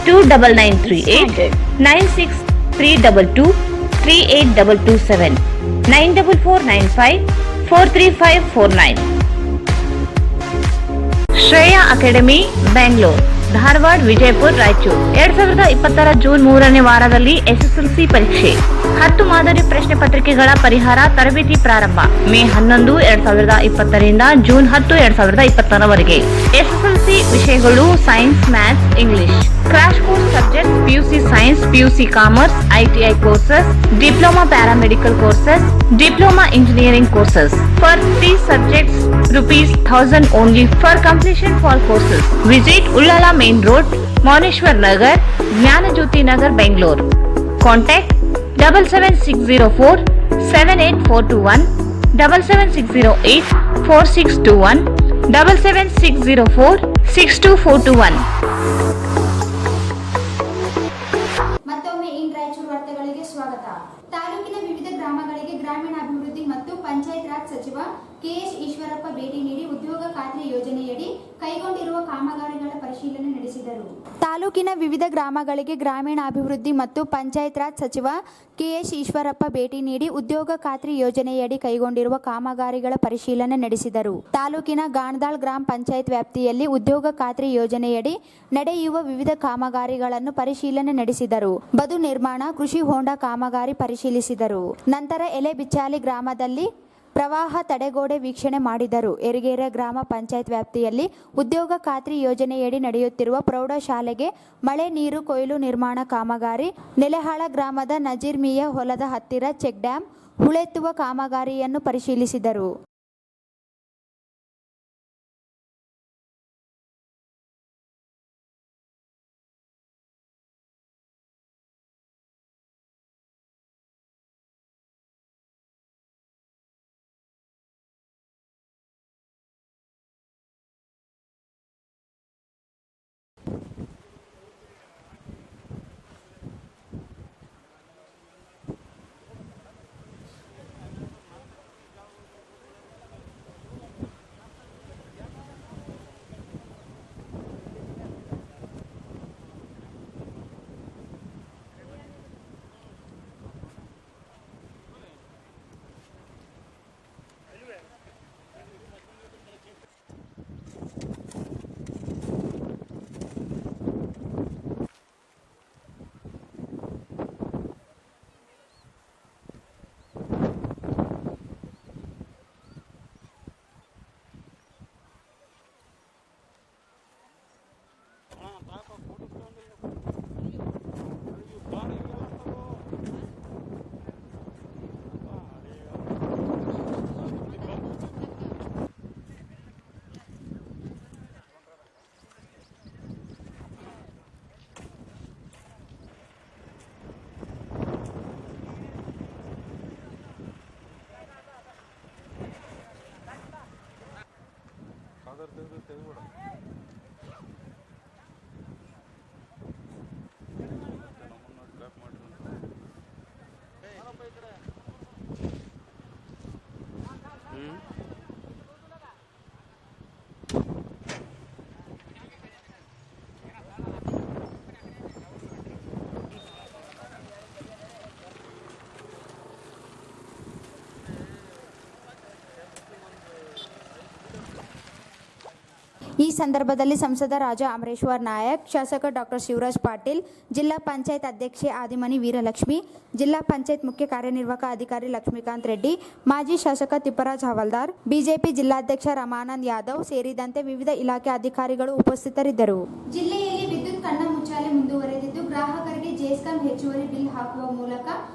29938 96322 38227 94495 43549. Shreya academy Bengaluru, Dharwad, Vijayapura, Raichur. 2020 June 3ನೇ ವಾರದಲ್ಲಿ SSLC ಪರೀಕ್ಷೆ 10 ಮಾದರಿ ಪ್ರಶ್ನೆ ಪತ್ರಿಕೆಗಳ ಪರಿಹಾರ ತರಬೇತಿ ಪ್ರಾರಂಭ. ಮೇ 11, 2020 ರಿಂದ ಜೂನ್ 10, 2020 ಎಸ್ಎಸ್ಎಲ್ಸಿ ವಿಷಯಗಳು science, maths, English. Crash course subject PUC science, PUC commerce, ITI courses, diploma paramedical courses, diploma engineering courses. For 3 subjects ₹1000 only for completion for courses. Visit Ullala Main Road, Moneshwar Nagar, Jnanajyoti Nagar, Bangalore. Contact 77604 78421 77608 4621 77604 62421. ಮತ್ತೊಮ್ಮೆ ಇನ್ ರಾಯಚೂರು ವಾರ್ತೆಗಳಿಗೆ ಸ್ವಾಗತ. ತಾಲೂಕಿನ ವಿವಿಧ ಗ್ರಾಮಗಳಿಗೆ ಗ್ರಾಮೀಣಾಭಿವೃದ್ಧಿ ಮತ್ತು ಪಂಚಾಯತ್ ರಾಜ್ ಸಚಿವ KH Eshwarappa ಭೇಟಿ ನೀಡಿ ಉದ್ಯೋಗ ಖಾತ್ರಿ ಯೋಜನೆಯಡಿ ಕೈಗೊಂಡಿರುವ ಕಾಮಗಾರಿಗಳ ಪರಿಶೀಲನೆ ನಡೆಸಿದರು. ತಾಲೂಕಿನ ವಿವಿಧ ಗ್ರಾಮಗಳಿಗೆ ಗ್ರಾಮೀಣಾಭಿವೃದ್ಧಿ ಮತ್ತು ಪಂಚಾಯತ್ ರಾಜ್ ಸಚಿವ KH ಈಶ್ವರಪ್ಪ ಭೇಟಿ ನೀಡಿ ಉದ್ಯೋಗ ಖಾತ್ರಿ ಯೋಜನೆಯಡಿ ಕೈಗೊಂಡಿರುವ ಕಾಮಗಾರಿಗಳ ಪರಿಶೀಲನೆ ನಡೆಸಿದರು. ತಾಲೂಕಿನ ಗಾಣದಾಳ್ ಗ್ರಾಮ ಪಂಚಾಯತ್ ವ್ಯಾಪ್ತಿಯಲ್ಲಿ ಉದ್ಯೋಗ ಖಾತ್ರಿ ಯೋಜನೆಯಡಿ ನಡೆಯುವ ವಿವಿಧ ಕಾಮಗಾರಿಗಳನ್ನು ಪರಿಶೀಲನೆ ನಡೆಸಿದರು. ಬದು ನಿರ್ಮಾಣ, ಕೃಷಿ ಹೊಂಡ ಕಾಮಗಾರಿ ಪರಿಶೀಲಿಸಿದರು. ನಂತರ ಎಲೆಬಿಚಾಲಿ ಗ್ರಾಮದಲ್ಲಿ ಪ್ರವಾಹ ತಡೆಗೋಡೆ ವೀಕ್ಷಣೆ ಮಾಡಿದರು. ಯರಗೇರ ಗ್ರಾಮ ಪಂಚಾಯತ್ ವ್ಯಾಪ್ತಿಯಲ್ಲಿ ಉದ್ಯೋಗ ಖಾತ್ರಿ ಯೋಜನೆಯಡಿ ನಡೆಯುತ್ತಿರುವ ಪ್ರೌಢಶಾಲೆಗೆ ಮಳೆ ನೀರು ಕೊಯ್ಲು ನಿರ್ಮಾಣ ಕಾಮಗಾರಿ, ನೆಲೆಹಾಳ ಗ್ರಾಮದ ನಜೀರ್ ಮಿಯಾ ಹೊಲದ ಹತ್ತಿರ ಚೆಕ್ ಡ್ಯಾಂ ಹೂಳೆತ್ತುವ ಕಾಮಗಾರಿಯನ್ನು ಪರಿಶೀಲಿಸಿದರು. ಈ ಸಂದರ್ಭದಲ್ಲಿ ಸಂಸದ ರಾಜಾ ಅಮರೇಶ್ವರ್ ನಾಯಕ್, ಶಾಸಕ ಡಾಕ್ಟರ್ ಶಿವರಾಜ್ ಪಾಟೀಲ್, ಜಿಲ್ಲಾ ಪಂಚಾಯತ್ ಅಧ್ಯಕ್ಷೆ ಆದಿಮನಿ ವೀರಲಕ್ಷ್ಮಿ, ಜಿಲ್ಲಾ ಪಂಚಾಯತ್ ಮುಖ್ಯ ಕಾರ್ಯನಿರ್ವಾಹಕ ಅಧಿಕಾರಿ ಲಕ್ಷ್ಮೀಕಾಂತ್ ರೆಡ್ಡಿ, ಮಾಜಿ ಶಾಸಕ ತಿಪ್ಪರಾಜ್ ಹವಾಲ್ದಾರ್, ಬಿಜೆಪಿ ಜಿಲ್ಲಾಧ್ಯಕ್ಷ ರಮಾನಂದ್ ಯಾದವ್ ಸೇರಿದಂತೆ ವಿವಿಧ ಇಲಾಖೆ ಅಧಿಕಾರಿಗಳು ಉಪಸ್ಥಿತರಿದ್ದರು. ಜಿಲ್ಲೆಯಲ್ಲಿ ವಿದ್ಯುತ್ ಕಣ್ಣ ಮುಚ್ಚಾಲೆ ಮುಂದುವರೆದಿದ್ದು, ಗ್ರಾಹಕರಿಗೆ ಜೆಸ್ಕಾಂ ಹೆಚ್ಚುವರಿ ಬಿಲ್ ಹಾಕುವ ಮೂಲಕ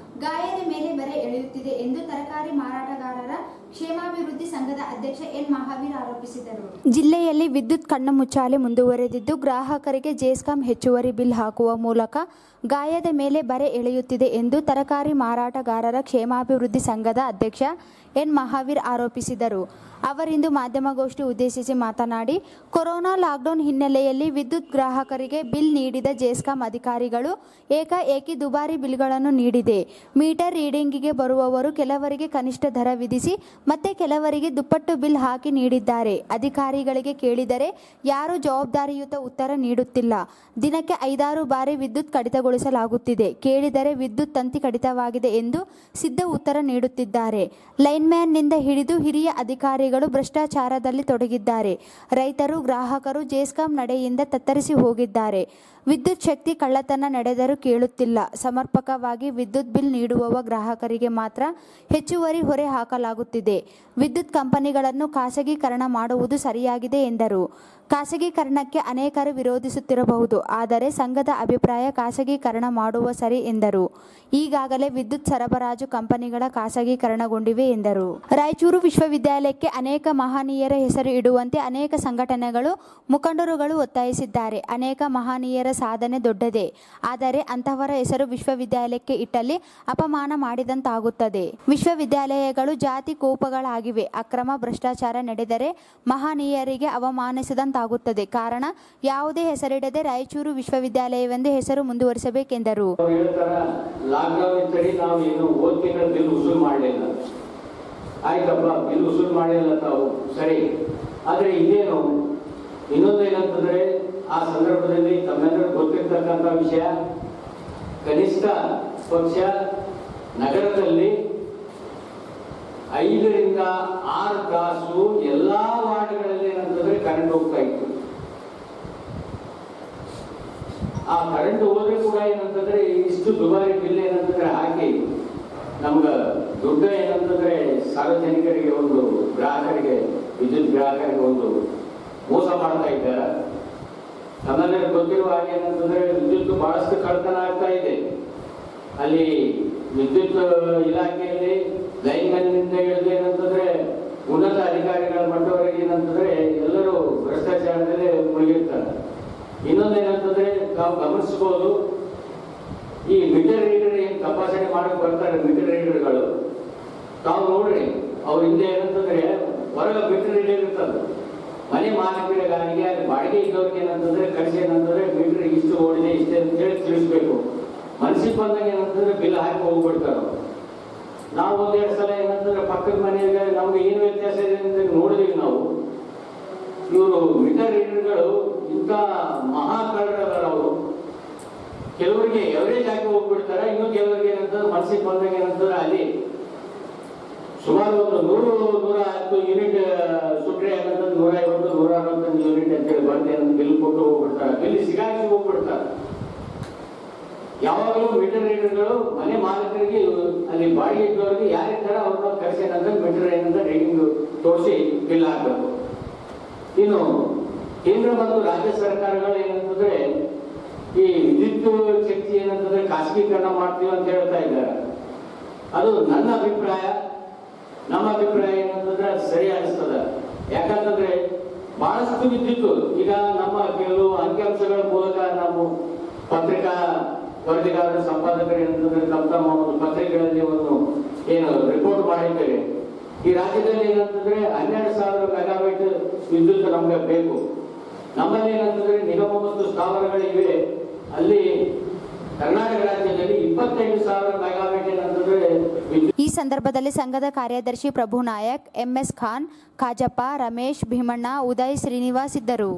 ಗಾಯದ ಮೇಲೆ ಬರೆ ಎಳೆಯುತ್ತಿದೆ ಎಂದು ತರಕಾರಿ ಮಾರಾಟಗಾರರ ಕ್ಷೇಮಾಭಿವೃದ್ಧಿ ಸಂಘದ ಅಧ್ಯಕ್ಷ ಎನ್ ಮಹಾವೀರ್ ಆರೋಪಿಸಿದರು. ಜಿಲ್ಲೆಯಲ್ಲಿ ವಿದ್ಯುತ್ ಕಣ್ಣು ಮುಚ್ಚಾಲೆ ಮುಂದುವರೆದಿದ್ದು, ಗ್ರಾಹಕರಿಗೆ ಜೆಸ್ಕಾಂ ಹೆಚ್ಚುವರಿ ಬಿಲ್ ಹಾಕುವ ಮೂಲಕ ಗಾಯದ ಮೇಲೆ ಬರೆ ಎಳೆಯುತ್ತಿದೆ ಎಂದು ತರಕಾರಿ ಮಾರಾಟಗಾರರ ಕ್ಷೇಮಾಭಿವೃದ್ಧಿ ಸಂಘದ ಅಧ್ಯಕ್ಷ ಎನ್ ಮಹಾವೀರ್ ಆರೋಪಿಸಿದರು. ಅವರಿಂದು ಮಾಧ್ಯಮಗೋಷ್ಠಿ ಉದ್ದೇಶಿಸಿ ಮಾತನಾಡಿ, ಕೊರೋನಾ ಲಾಕ್ಡೌನ್ ಹಿನ್ನೆಲೆಯಲ್ಲಿ ವಿದ್ಯುತ್ ಗ್ರಾಹಕರಿಗೆ ಬಿಲ್ ನೀಡಿದ ಜೆಸ್ಕಾಂ ಅಧಿಕಾರಿಗಳು ಏಕಾಏಕಿ ದುಬಾರಿ ಬಿಲ್ಗಳನ್ನು ನೀಡಿದೆ. ಮೀಟರ್ ರೀಡಿಂಗಿಗೆ ಬರುವವರು ಕೆಲವರಿಗೆ ಕನಿಷ್ಠ ದರ ವಿಧಿಸಿ ಮತ್ತೆ ಕೆಲವರಿಗೆ ದುಪ್ಪಟ್ಟು ಬಿಲ್ ಹಾಕಿ ನೀಡಿದ್ದಾರೆ. ಅಧಿಕಾರಿಗಳಿಗೆ ಕೇಳಿದರೆ ಯಾರೂ ಜವಾಬ್ದಾರಿಯುತ ಉತ್ತರ ನೀಡುತ್ತಿಲ್ಲ. ದಿನಕ್ಕೆ 5-6 ಬಾರಿ ವಿದ್ಯುತ್ ಕಡಿತಗೊಳಿಸಲಾಗುತ್ತಿದೆ. ಕೇಳಿದರೆ ವಿದ್ಯುತ್ ತಂತಿ ಕಡಿತವಾಗಿದೆ ಎಂದು ಸಿದ್ಧ ಉತ್ತರ ನೀಡುತ್ತಿದ್ದಾರೆ. ಲೈನ್ಮ್ಯಾನ್ನಿಂದ ಹಿಡಿದು ಹಿರಿಯ ಅಧಿಕಾರಿಗಳು ಭ್ರಷ್ಟಾಚಾರದಲ್ಲಿ ತೊಡಗಿದ್ದಾರೆ. ರೈತರು, ಗ್ರಾಹಕರು ಜೆಸ್ಕಾಂ ನಡೆಯಿಂದ ತತ್ತರಿಸಿ ಹೋಗಿದ್ದಾರೆ. ವಿದ್ಯುತ್ ಶಕ್ತಿ ಕಳ್ಳತನ ನಡೆದರೂ ಕೇಳುತ್ತಿಲ್ಲ. ಸಮರ್ಪಕವಾಗಿ ವಿದ್ಯುತ್ ಬಿಲ್ ನೀಡುವವ ಗ್ರಾಹಕರಿಗೆ ಮಾತ್ರ ಹೆಚ್ಚುವರಿ ಹೊರೆ ಹಾಕಲಾಗುತ್ತಿದೆ. ವಿದ್ಯುತ್ ಕಂಪನಿಗಳನ್ನು ಖಾಸಗೀಕರಣ ಮಾಡುವುದು ಸರಿಯಾಗಿದೆ ಎಂದರು. ಖಾಸಗೀಕರಣಕ್ಕೆ ಅನೇಕರು ವಿರೋಧಿಸುತ್ತಿರಬಹುದು, ಆದರೆ ಸಂಘದ ಅಭಿಪ್ರಾಯ ಖಾಸಗೀಕರಣ ಮಾಡುವ ಸರಿ ಎಂದರು. ಈಗಾಗಲೇ ವಿದ್ಯುತ್ ಸರಬರಾಜು ಕಂಪನಿಗಳ ಖಾಸಗೀಕರಣಗೊಂಡಿವೆ ಎಂದರು. ರಾಯಚೂರು ವಿಶ್ವವಿದ್ಯಾಲಯಕ್ಕೆ ಅನೇಕ ಮಹನೀಯರ ಹೆಸರು ಇಡುವಂತೆ ಅನೇಕ ಸಂಘಟನೆಗಳು, ಮುಖಂಡರುಗಳು ಒತ್ತಾಯಿಸಿದ್ದಾರೆ. ಅನೇಕ ಮಹನೀಯರ ಸಾಧನೆ ದೊಡ್ಡದೇ, ಆದರೆ ಅಂತಹವರ ಹೆಸರು ವಿಶ್ವವಿದ್ಯಾಲಯಕ್ಕೆ ಇಟ್ಟಲ್ಲಿ ಅಪಮಾನ ಮಾಡಿದಂತಾಗುತ್ತದೆ. ವಿಶ್ವವಿದ್ಯಾಲಯಗಳು ಜಾತಿ ಕೋಪಗಳಾಗಿವೆ. ಅಕ್ರಮ ಭ್ರಷ್ಟಾಚಾರ ನಡೆದರೆ ಮಹನೀಯರಿಗೆ ಅವಮಾನಿಸಿದಂತಾಗುತ್ತದೆ. ಕಾರಣ ಯಾವುದೇ ಹೆಸರಿಡದೆ ರಾಯಚೂರು ವಿಶ್ವವಿದ್ಯಾಲಯವೆಂದು ಹೆಸರು ಮುಂದುವರಿಸಬೇಕೆಂದರು. ಲಾಕ್ಡೌನ್ ಇತ್ತಡಿ ನಾವು ಏನು ಹೋದ ತಿಂಗಳ ಬಿಲ್ ವಸೂಲ್ ಮಾಡಲಿಲ್ಲ. ಆಯ್ತಪ್ಪ, ಬಿಲ್ ವಸೂಲ್ ಮಾಡಲಿಲ್ಲ ತಾವು ಸರಿ, ಆದರೆ ಇದೇನು ಇನ್ನೊಂದೇನಂತಂದ್ರೆ ಆ ಸಂದರ್ಭದಲ್ಲಿ ತಮ್ಮೆಲ್ಲರೂ ಗೊತ್ತಿರ್ತಕ್ಕಂಥ ವಿಷಯ, ಕನಿಷ್ಠ ಪಕ್ಷ ನಗರದಲ್ಲಿ 5 ರಿಂದ 6 ತಾಸು ಎಲ್ಲಾ ವಾರ್ಡ್ಗಳಲ್ಲಿ ಏನಂತಂದ್ರೆ ಕರೆಂಟ್ ಹೋಗ್ತಾ ಇತ್ತು. ಆ ಕರೆಂಟ್ ಹೋದ್ರೆ ಕೂಡ ಏನಂತಂದ್ರೆ ಇಷ್ಟು ದುಬಾರಿ ಬಿಲ್ ಏನಂತಂದ್ರೆ ಹಾಕಿ ನಮ್ಗ ದುಡ್ಡು ಏನಂತಂದ್ರೆ ಸಾರ್ವಜನಿಕರಿಗೆ, ಒಂದು ಗ್ರಾಹಕರಿಗೆ, ವಿದ್ಯುತ್ ಗ್ರಾಹಕರಿಗೆ ಒಂದು ಮೋಸ ಮಾಡ್ತಾ ಇದ್ದಾರೆ. ನಮ್ಮೆಲ್ಲರಿಗೂ ಗೊತ್ತಿರುವ ಹಾಗೆ ಏನಂತಂದ್ರೆ ವಿದ್ಯುತ್ ಬಹಳಷ್ಟು ಕಳ್ಳತನ ಆಗ್ತಾ ಇದೆ. ಅಲ್ಲಿ ವಿದ್ಯುತ್ ಇಲಾಖೆಯಲ್ಲಿ ಲೈನ್ಮನ್ನಿಂದ ಹಿಡಿದು ಏನಂತಂದ್ರೆ ಉನ್ನತ ಅಧಿಕಾರಿಗಳ ಮಟ್ಟವರೆಗೆ ಏನಂತಂದ್ರೆ ಎಲ್ಲರೂ ಭ್ರಷ್ಟಾಚಾರದಲ್ಲಿ ಮುಳುಗಿರ್ತಾರೆ. ಇನ್ನೊಂದೇನಂತಂದ್ರೆ ತಾವು ಗಮನಿಸಬಹುದು, ಈ ಮೀಟರ್ ರೀಡರ್ ಏನ್ ತಪಾಸಣೆ ಮಾಡಕ್ ಬರ್ತಾರೆ ಮೀಟರ್ ರೀಡರ್ಗಳು, ತಾವು ನೋಡ್ರಿ ಅವ್ರ ಹಿಂದೆ ಏನಂತಂದ್ರೆ ಹೊರಗೆ ಮೀಟರ್ ರೀಡರ್ ಇರ್ತದೆ. ಮನೆ ಮಾಲೀಕರಿಗಾರಿಗೆ ಬಾಡಿಗೆ ಇದ್ದವ್ರಿಗೆ ಏನಂತಂದ್ರೆ ಕಳಿಸಿ ಏನಂತಂದ್ರೆ ಮೀಟರ್ ಇಷ್ಟು ಓಡಿದೆ ಇಷ್ಟೇ ಅಂತ ಹೇಳಿ ತಿಳಿಸ್ಬೇಕು. ಮನಸ್ಸಿಗೆ ಬಂದಾಗ ಏನಂತಂದ್ರೆ ಬಿಲ್ ಹಾಕಿ ಹೋಗ್ಬಿಡ್ತಾರ. ನಾವು 1-2 ಸಲ ಏನಂತಂದ್ರೆ ಪಕ್ಕದ ಮನೆಗೆ ನಮ್ಗೆ ಏನು ವ್ಯತ್ಯಾಸ ಇದೆ ಅಂತ ನೋಡಿದೀವಿ ನಾವು. ಇವರು ಮೀಟರ್ ರೀಡರ್ಗಳು ಇಂಥ ಮಹಾಕಳ್ಳರದಾರ. ಅವರು ಕೆಲವರಿಗೆ ಎವರೇಜ್ ಹಾಕಿ ಹೋಗ್ಬಿಡ್ತಾರೆ, ಇನ್ನು ಕೆಲವರಿಗೆ ಏನಂತಂದ್ರೆ ಮನಸ್ಸಿಗೆ ಬಂದಾಗ ಏನಂತಂದ್ರೆ ಅಲ್ಲಿ ಸುಮಾರು ಒಂದು 100-110 ಯೂನಿಟ್ ಸುಟ್ರೆ ಏನಂತಂದ್ರೆ 150-160 ಯೂನಿಟ್ ಅಂತೇಳಿ ಬಂದು ಬಿಲ್ ಕೊಟ್ಟು ಹೋಗ್ಬಿಡ್ತಾರೆ. ಬಿಲ್ ಸಿಗಾಕಿ ಹೋಗ್ಬಿಡ್ತಾರೆ. ಯಾವಾಗಲೂ ಮೀಟರ್ ರೀಡರ್ಗಳು ಮನೆ ಮಾಲೀಕರಿಗೆ, ಅಲ್ಲಿ ಬಾಡಿಗೆ ಇದ್ದವರಿಗೆ ಯಾರಿದ್ದಾರೆ ಅವ್ರನ್ನ ಕರೆಸಿ ಏನಂದ್ರೆ ಮೀಟರ್ ಏನಂದ್ರೆ ರೀಡಿಂಗ್ ತೋರಿಸಿ ಬಿಲ್ ಹಾಕಬೇಕು. ಇನ್ನು ಕೇಂದ್ರ ಮತ್ತು ರಾಜ್ಯ ಸರ್ಕಾರಗಳು ಏನಂತಂದ್ರೆ ಈ ವಿದ್ಯುತ್ ಶಕ್ತಿ ಏನಂತಂದ್ರೆ ಖಾಸಗೀಕರಣ ಮಾಡ್ತೀವಿ ಅಂತ ಹೇಳ್ತಾ ಇದ್ದಾರೆ. ಅದು ನನ್ನ ಅಭಿಪ್ರಾಯ, ನಮ್ಮ ಅಭಿಪ್ರಾಯ ಏನಂತಂದ್ರೆ ಸರಿ ಅನಿಸ್ತದ. ಯಾಕಂತಂದ್ರೆ ಬಹಳಷ್ಟು ವಿದ್ಯುತ್ ಈಗ ನಮ್ಮ ಕೆಲವು ಅಂಕಿಅಂಶಗಳ ಮೂಲಕ ನಾವು ಪತ್ರಿಕಾ ವರದಿಗಾರರು, ಸಂಪಾದಕರು ಏನಂತಂದ್ರೆ ತಮ್ಮ ಒಂದು ಪತ್ರಿಕೆಗಳಲ್ಲಿ ಒಂದು ಏನು ರಿಪೋರ್ಟ್ ಮಾಡಿದ್ದೇವೆ. ಈ ರಾಜ್ಯದಲ್ಲಿ ಏನಂತಂದ್ರೆ 12,000 ಮೆಗಾವ್ಯಾಟ್ ವಿದ್ಯುತ್ ನಮ್ಗೆ ಬೇಕು. ನಮ್ಮಲ್ಲಿ ಏನಂತಂದ್ರೆ ನಿಗಮ ಮತ್ತು ಸ್ಥಾವರಗಳಿವೆ. ಅಲ್ಲಿ ಕರ್ನಾಟಕ ರಾಜ್ಯದಲ್ಲಿ 25,000 ಮೆಗಾವ್ಯಾಟ್ ಏನಂತಂದ್ರೆ ಈ ಸಂದರ್ಭದಲ್ಲಿ ಸಂಘದ ಕಾರ್ಯದರ್ಶಿ ಪ್ರಭು ನಾಯಕ್, MS ಖಾನ್, ಕಾಜಪ್ಪ, ರಮೇಶ್, ಭೀಮಣ್ಣ, ಉದಯ್, ಶ್ರೀನಿವಾಸ್ ಇದ್ದರು.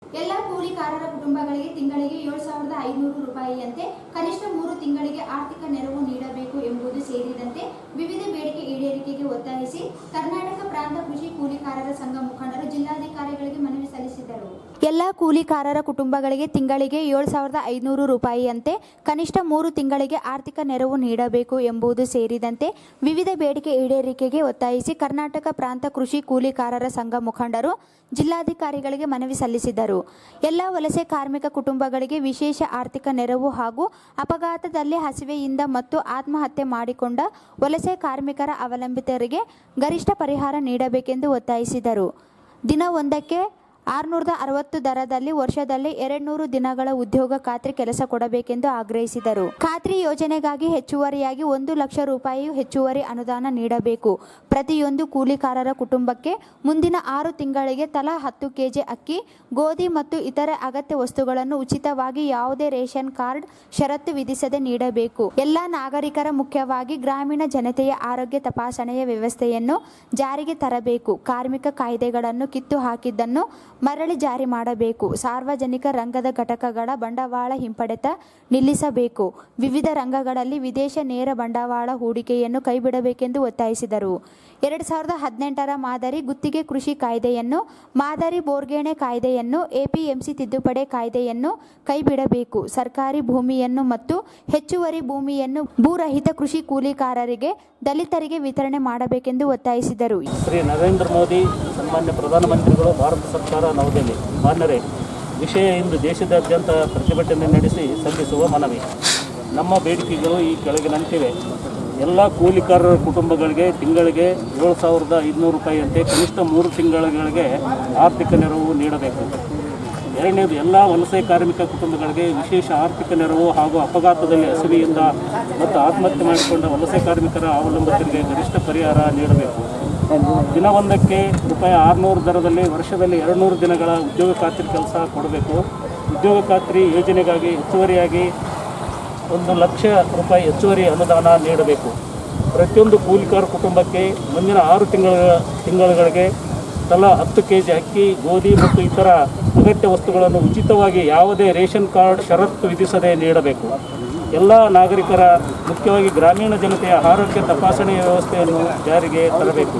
ಎಲ್ಲ ಕೂಲಿಕಾರರ ಕುಟುಂಬಗಳಿಗೆ ತಿಂಗಳಿಗೆ 7,500 ರೂಪಾಯಿಯಂತೆ ಕನಿಷ್ಠ 3 ತಿಂಗಳಿಗೆ ಆರ್ಥಿಕ ನೆರವು ನೀಡಬೇಕು ಎಂಬುದು ಸೇರಿದಂತೆ ವಿವಿಧ ಬೇಡಿಕೆ ಈಡೇರಿಕೆಗೆ ಒತ್ತಾಯಿಸಿ ಕರ್ನಾಟಕ ಪ್ರಾಂತ ಕೃಷಿ ಕೂಲಿಕಾರರ ಸಂಘ ಮುಖಂಡರು ಜಿಲ್ಲಾಧಿಕಾರಿಗಳಿಗೆ ಮನವಿ ಸಲ್ಲಿಸಿದರು. ಎಲ್ಲ ಕೂಲಿಕಾರರ ಕುಟುಂಬಗಳಿಗೆ ತಿಂಗಳಿಗೆ 7,500 ರೂಪಾಯಿಯಂತೆ ಕನಿಷ್ಠ 3 ತಿಂಗಳಿಗೆ ಆರ್ಥಿಕ ನೆರವು ನೀಡಬೇಕು ಎಂಬುದು ಸೇರಿದಂತೆ ವಿವಿಧ ಬೇಡಿಕೆ ಈಡೇರಿಕೆಗೆ ಒತ್ತಾಯಿಸಿ ಕರ್ನಾಟಕ ಪ್ರಾಂತ ಕೃಷಿ ಕೂಲಿಕಾರರ ಸಂಘ ಮುಖಂಡರು ಜಿಲ್ಲಾಧಿಕಾರಿಗಳಿಗೆ ಮನವಿ ಸಲ್ಲಿಸಿದರು. ಎಲ್ಲ ವಲಸೆ ಕಾರ್ಮಿಕ ಕುಟುಂಬಗಳಿಗೆ ವಿಶೇಷ ಆರ್ಥಿಕ ನೆರವು ಹಾಗೂ ಅಪಘಾತದಲ್ಲಿ ಹಸಿವೆಯಿಂದ ಮತ್ತು ಆತ್ಮಹತ್ಯೆ ಮಾಡಿಕೊಂಡ ವಲಸೆ ಕಾರ್ಮಿಕರ ಅವಲಂಬಿತರಿಗೆ ಗರಿಷ್ಠ ಪರಿಹಾರ ನೀಡಬೇಕೆಂದು ಒತ್ತಾಯಿಸಿದರು. ದಿನವೊಂದಕ್ಕೆ 660 ದರದಲ್ಲಿ ವರ್ಷದಲ್ಲಿ 200 ದಿನಗಳ ಉದ್ಯೋಗ ಖಾತ್ರಿ ಕೆಲಸ ಕೊಡಬೇಕೆಂದು ಆಗ್ರಹಿಸಿದರು. ಖಾತ್ರಿ ಯೋಜನೆಗಾಗಿ ಹೆಚ್ಚುವರಿಯಾಗಿ 1 ಲಕ್ಷ ರೂಪಾಯಿ ಹೆಚ್ಚುವರಿ ಅನುದಾನ ನೀಡಬೇಕು. ಪ್ರತಿಯೊಂದು ಕೂಲಿಕಾರರ ಕುಟುಂಬಕ್ಕೆ ಮುಂದಿನ 6 ತಿಂಗಳಿಗೆ ತಲಾ 10 ಕೆಜಿ ಅಕ್ಕಿ, ಗೋಧಿ ಮತ್ತು ಇತರೆ ಅಗತ್ಯ ವಸ್ತುಗಳನ್ನು ಉಚಿತವಾಗಿ ಯಾವುದೇ ರೇಷನ್ ಕಾರ್ಡ್ ಷರತ್ತು ವಿಧಿಸದೆ ನೀಡಬೇಕು. ಎಲ್ಲ ನಾಗರಿಕರ ಮುಖ್ಯವಾಗಿ ಗ್ರಾಮೀಣ ಜನತೆಯ ಆರೋಗ್ಯ ತಪಾಸಣೆಯ ವ್ಯವಸ್ಥೆಯನ್ನು ಜಾರಿಗೆ ತರಬೇಕು. ಕಾರ್ಮಿಕ ಕಾಯ್ದೆಗಳನ್ನು ಕಿತ್ತು ಹಾಕಿದ್ದನ್ನು ಮರಳಿ ಜಾರಿ ಮಾಡಬೇಕು. ಸಾರ್ವಜನಿಕ ರಂಗದ ಘಟಕಗಳ ಬಂಡವಾಳ ಹಿಂಪಡೆತ ನಿಲ್ಲಿಸಬೇಕು. ವಿವಿಧ ರಂಗಗಳಲ್ಲಿ ವಿದೇಶ ನೇರ ಬಂಡವಾಳ ಹೂಡಿಕೆಯನ್ನು ಕೈಬಿಡಬೇಕೆಂದು ಒತ್ತಾಯಿಸಿದರು. 2018ರ ಮಾದರಿ ಗುತ್ತಿಗೆ ಕೃಷಿ ಕಾಯ್ದೆಯನ್ನು, ಮಾದರಿ ಬೋರ್ಗೇಣೆ ಕಾಯ್ದೆಯನ್ನು, ಎಪಿಎಂಸಿ ತಿದ್ದುಪಡಿ ಕಾಯ್ದೆಯನ್ನು ಕೈಬಿಡಬೇಕು. ಸರ್ಕಾರಿ ಭೂಮಿಯನ್ನು ಮತ್ತು ಹೆಚ್ಚುವರಿ ಭೂಮಿಯನ್ನು ಭೂರಹಿತ ಕೃಷಿ ಕೂಲಿಕಾರರಿಗೆ, ದಲಿತರಿಗೆ ವಿತರಣೆ ಮಾಡಬೇಕೆಂದು ಒತ್ತಾಯಿಸಿದರು. ಶ್ರೀ ನರೇಂದ್ರ ಮೋದಿ ಸನ್ಮಾನ್ಯ ಪ್ರಧಾನಮಂತ್ರಿಗಳು, ಭಾರತ ಸರ್ಕಾರ, ನವದೆಹಲಿ. ಮಾನ್ಯರೇ, ವಿಷಯ ಇಂದು ದೇಶದಾದ್ಯಂತ ಪ್ರತಿಭಟನೆ ನಡೆಸಿ ಸಲ್ಲಿಸುವ ಮನವಿ. ನಮ್ಮ ಬೇಡಿಕೆಗಳು ಈ ಕೆಳಗಿನಂತಿವೆ. ಎಲ್ಲ ಕೂಲಿಕಾರರ ಕುಟುಂಬಗಳಿಗೆ ತಿಂಗಳಿಗೆ 7,500 ರೂಪಾಯಿಯಂತೆ ಕನಿಷ್ಠ 3 ತಿಂಗಳಿಗೆ ಆರ್ಥಿಕ ನೆರವು ನೀಡಬೇಕು. ಎರಡನೇದು, ಎಲ್ಲ ವಲಸೆ ಕಾರ್ಮಿಕ ಕುಟುಂಬಗಳಿಗೆ ವಿಶೇಷ ಆರ್ಥಿಕ ನೆರವು ಹಾಗೂ ಅಪಘಾತದಲ್ಲಿ ಹಸಿವೆಯಿಂದ ಮತ್ತು ಆತ್ಮಹತ್ಯೆ ಮಾಡಿಕೊಂಡ ವಲಸೆ ಕಾರ್ಮಿಕರ ಅವಲಂಬಿತರಿಗೆ ಗರಿಷ್ಠ ಪರಿಹಾರ ನೀಡಬೇಕು. ದಿನವೊಂದಕ್ಕೆ ₹600 ದರದಲ್ಲಿ ವರ್ಷದಲ್ಲಿ 200 ದಿನಗಳ ಉದ್ಯೋಗ ಖಾತ್ರಿ ಕೆಲಸ ಕೊಡಬೇಕು. ಉದ್ಯೋಗ ಖಾತ್ರಿ ಯೋಜನೆಗಾಗಿ ಹೆಚ್ಚುವರಿಯಾಗಿ 1 ಲಕ್ಷ ರೂಪಾಯಿ ಹೆಚ್ಚುವರಿ ಅನುದಾನ ನೀಡಬೇಕು. ಪ್ರತಿಯೊಂದು ಕೂಲಿಕಾರ ಕುಟುಂಬಕ್ಕೆ ಮುಂದಿನ 6 ತಿಂಗಳಿಗೆ ತಲಾ 10 ಕೆಜಿ ಅಕ್ಕಿ, ಗೋಧಿ ಮತ್ತು ಇತರ ಅಗತ್ಯ ವಸ್ತುಗಳನ್ನು ಉಚಿತವಾಗಿ ಯಾವುದೇ ರೇಷನ್ ಕಾರ್ಡ್ ಷರತ್ತು ವಿಧಿಸದೆ ನೀಡಬೇಕು. ಎಲ್ಲ ನಾಗರಿಕರ, ಮುಖ್ಯವಾಗಿ ಗ್ರಾಮೀಣ ಜನತೆಯ ಆರೋಗ್ಯ ತಪಾಸಣೆಯ ವ್ಯವಸ್ಥೆಯನ್ನು ಜಾರಿಗೆ ತರಬೇಕು.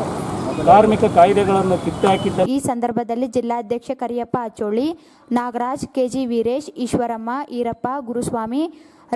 ಕಾರ್ಮಿಕ ಕಾಯ್ದೆಗಳನ್ನು ಕಿತ್ತಾಕಿದ್ದ ಈ ಸಂದರ್ಭದಲ್ಲಿ ಜಿಲ್ಲಾಧ್ಯಕ್ಷ ಕರಿಯಪ್ಪ ಅಚ್ಚೋಳಿ, ನಾಗರಾಜ್, ಕೆಜಿ ವೀರೇಶ್, ಈಶ್ವರಮ್ಮ, ಈರಪ್ಪ, ಗುರುಸ್ವಾಮಿ,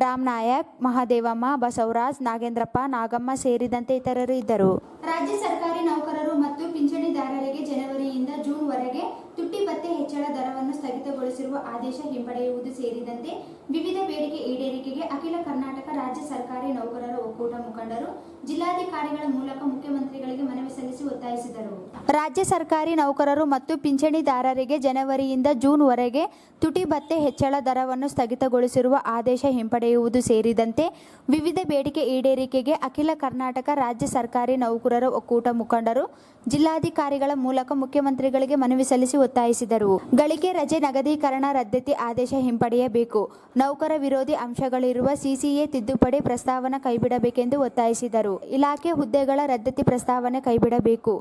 ರಾಮನಾಯಕ್, ಮಹಾದೇವಮ್ಮ, ಬಸವರಾಜ್, ನಾಗೇಂದ್ರಪ್ಪ, ನಾಗಮ್ಮ ಸೇರಿದಂತೆ ಇತರರು ಇದ್ದರು. ರಾಜ್ಯ ಸರ್ಕಾರಿ ನೌಕರರು ಮತ್ತು ಪಿಂಚಣಿದಾರರಿಗೆ ಜನವರಿಯಿಂದ ಜೂನ್ವರೆಗೆ ತುಟ್ಟಿ ಭತ್ಯೆ ಹೆಚ್ಚಳ ದರವನ್ನು ಸ್ಥಗಿತಗೊಳಿಸಿರುವ ಆದೇಶ ಹಿಂಪಡೆಯುವುದು ಸೇರಿದಂತೆ ವಿವಿಧ ಬೇಡಿಕೆ ಈಡೇರಿಕೆಗೆ ಅಖಿಲ ಕರ್ನಾಟಕ ರಾಜ್ಯ ಸರ್ಕಾರಿ ನೌಕರರ ಒಕ್ಕೂಟ ಮುಖಂಡರು ಜಿಲ್ಲಾಧಿಕಾರಿಗಳ ಮೂಲಕ ಮುಖ್ಯಮಂತ್ರಿಗಳಿಗೆ ಮನವಿ ಸಲ್ಲಿಸಿ ಒತ್ತಾಯಿಸಿದರು. ರಾಜ್ಯ ಸರ್ಕಾರಿ ನೌಕರರು ಮತ್ತು ಪಿಂಚಣಿದಾರರಿಗೆ ಜನವರಿಯಿಂದ ಜೂನ್ವರೆಗೆ ತುಟಿ ಭತ್ಯೆ ಹೆಚ್ಚಳ ದರವನ್ನು ಸ್ಥಗಿತಗೊಳಿಸಿರುವ ಆದೇಶ ಹಿಂಪಡೆಯುವುದು ಸೇರಿದಂತೆ ವಿವಿಧ ಬೇಡಿಕೆ ಈಡೇರಿಕೆಗೆ ಅಖಿಲ ಕರ್ನಾಟಕ ರಾಜ್ಯ ಸರ್ಕಾರಿ ನೌಕರರ ಒಕ್ಕೂಟ ಮುಖಂಡರು ಜಿಲ್ಲಾಧಿಕಾರಿಗಳ ಮೂಲಕ ಮುಖ್ಯಮಂತ್ರಿಗಳಿಗೆ ಮನವಿ ಸಲ್ಲಿಸಿ ಒತ್ತಾಯಿಸಿದರು. ಗಳಿಕೆ ರಜೆ ನಿಗದೀಕರಣ ರದ್ದತಿ ಆದೇಶ ಹಿಂಪಡೆಯಬೇಕು. ನೌಕರ ವಿರೋಧಿ ಅಂಶಗಳಿರುವ ಸಿಸಿಎ ತಿದ್ದುಪಡಿ ಪ್ರಸ್ತಾವನೆ ಕೈಬಿಡಬೇಕೆಂದು ಒತ್ತಾಯಿಸಿದರು. ಇಲಾಖೆ ಹುದ್ದೆಗಳ ರದ್ದತಿ ಪ್ರಸ್ತಾವನೆ ಕೈಬಿಡಬೇಕು.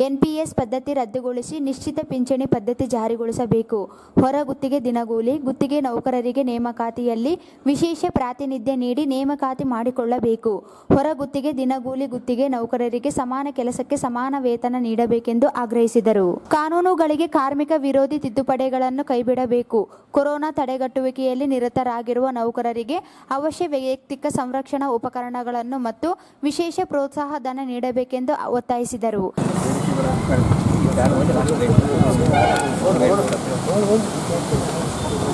ಎನ್ಪಿಎಸ್ ಪದ್ಧತಿ ರದ್ದುಗೊಳಿಸಿ ನಿಶ್ಚಿತ ಪಿಂಚಣಿ ಪದ್ಧತಿ ಜಾರಿಗೊಳಿಸಬೇಕು. ಹೊರ ಗುತ್ತಿಗೆ ದಿನಗೂಲಿ, ಗುತ್ತಿಗೆ ನೌಕರರಿಗೆ ನೇಮಕಾತಿಯಲ್ಲಿ ವಿಶೇಷ ಪ್ರಾತಿನಿಧ್ಯ ನೀಡಿ ನೇಮಕಾತಿ ಮಾಡಿಕೊಳ್ಳಬೇಕು. ಹೊರ ಗುತ್ತಿಗೆ ದಿನಗೂಲಿ ಗುತ್ತಿಗೆ ನೌಕರರಿಗೆ ಸಮಾನ ಕೆಲಸಕ್ಕೆ ಸಮಾನ ವೇತನ ನೀಡಬೇಕೆಂದು ಆಗ್ರಹಿಸಿದರು. ಕಾನೂನುಗಳಿಗೆ ಕಾರ್ಮಿಕ ವಿರೋಧಿ ತಿದ್ದುಪಡಿಗಳನ್ನು ಕೈಬಿಡಬೇಕು. ಕೊರೋನಾ ತಡೆಗಟ್ಟುವಿಕೆಯಲ್ಲಿ ನಿರತರಾಗಿರುವ ನೌಕರರಿಗೆ ಅವಶ್ಯ ವೈಯಕ್ತಿಕ ಸಂರಕ್ಷಣಾ ಉಪಕರಣಗಳನ್ನು ಮತ್ತು ವಿಶೇಷ ಪ್ರೋತ್ಸಾಹ ಧನ ನೀಡಬೇಕೆಂದು ಒತ್ತಾಯಿಸಿದರು.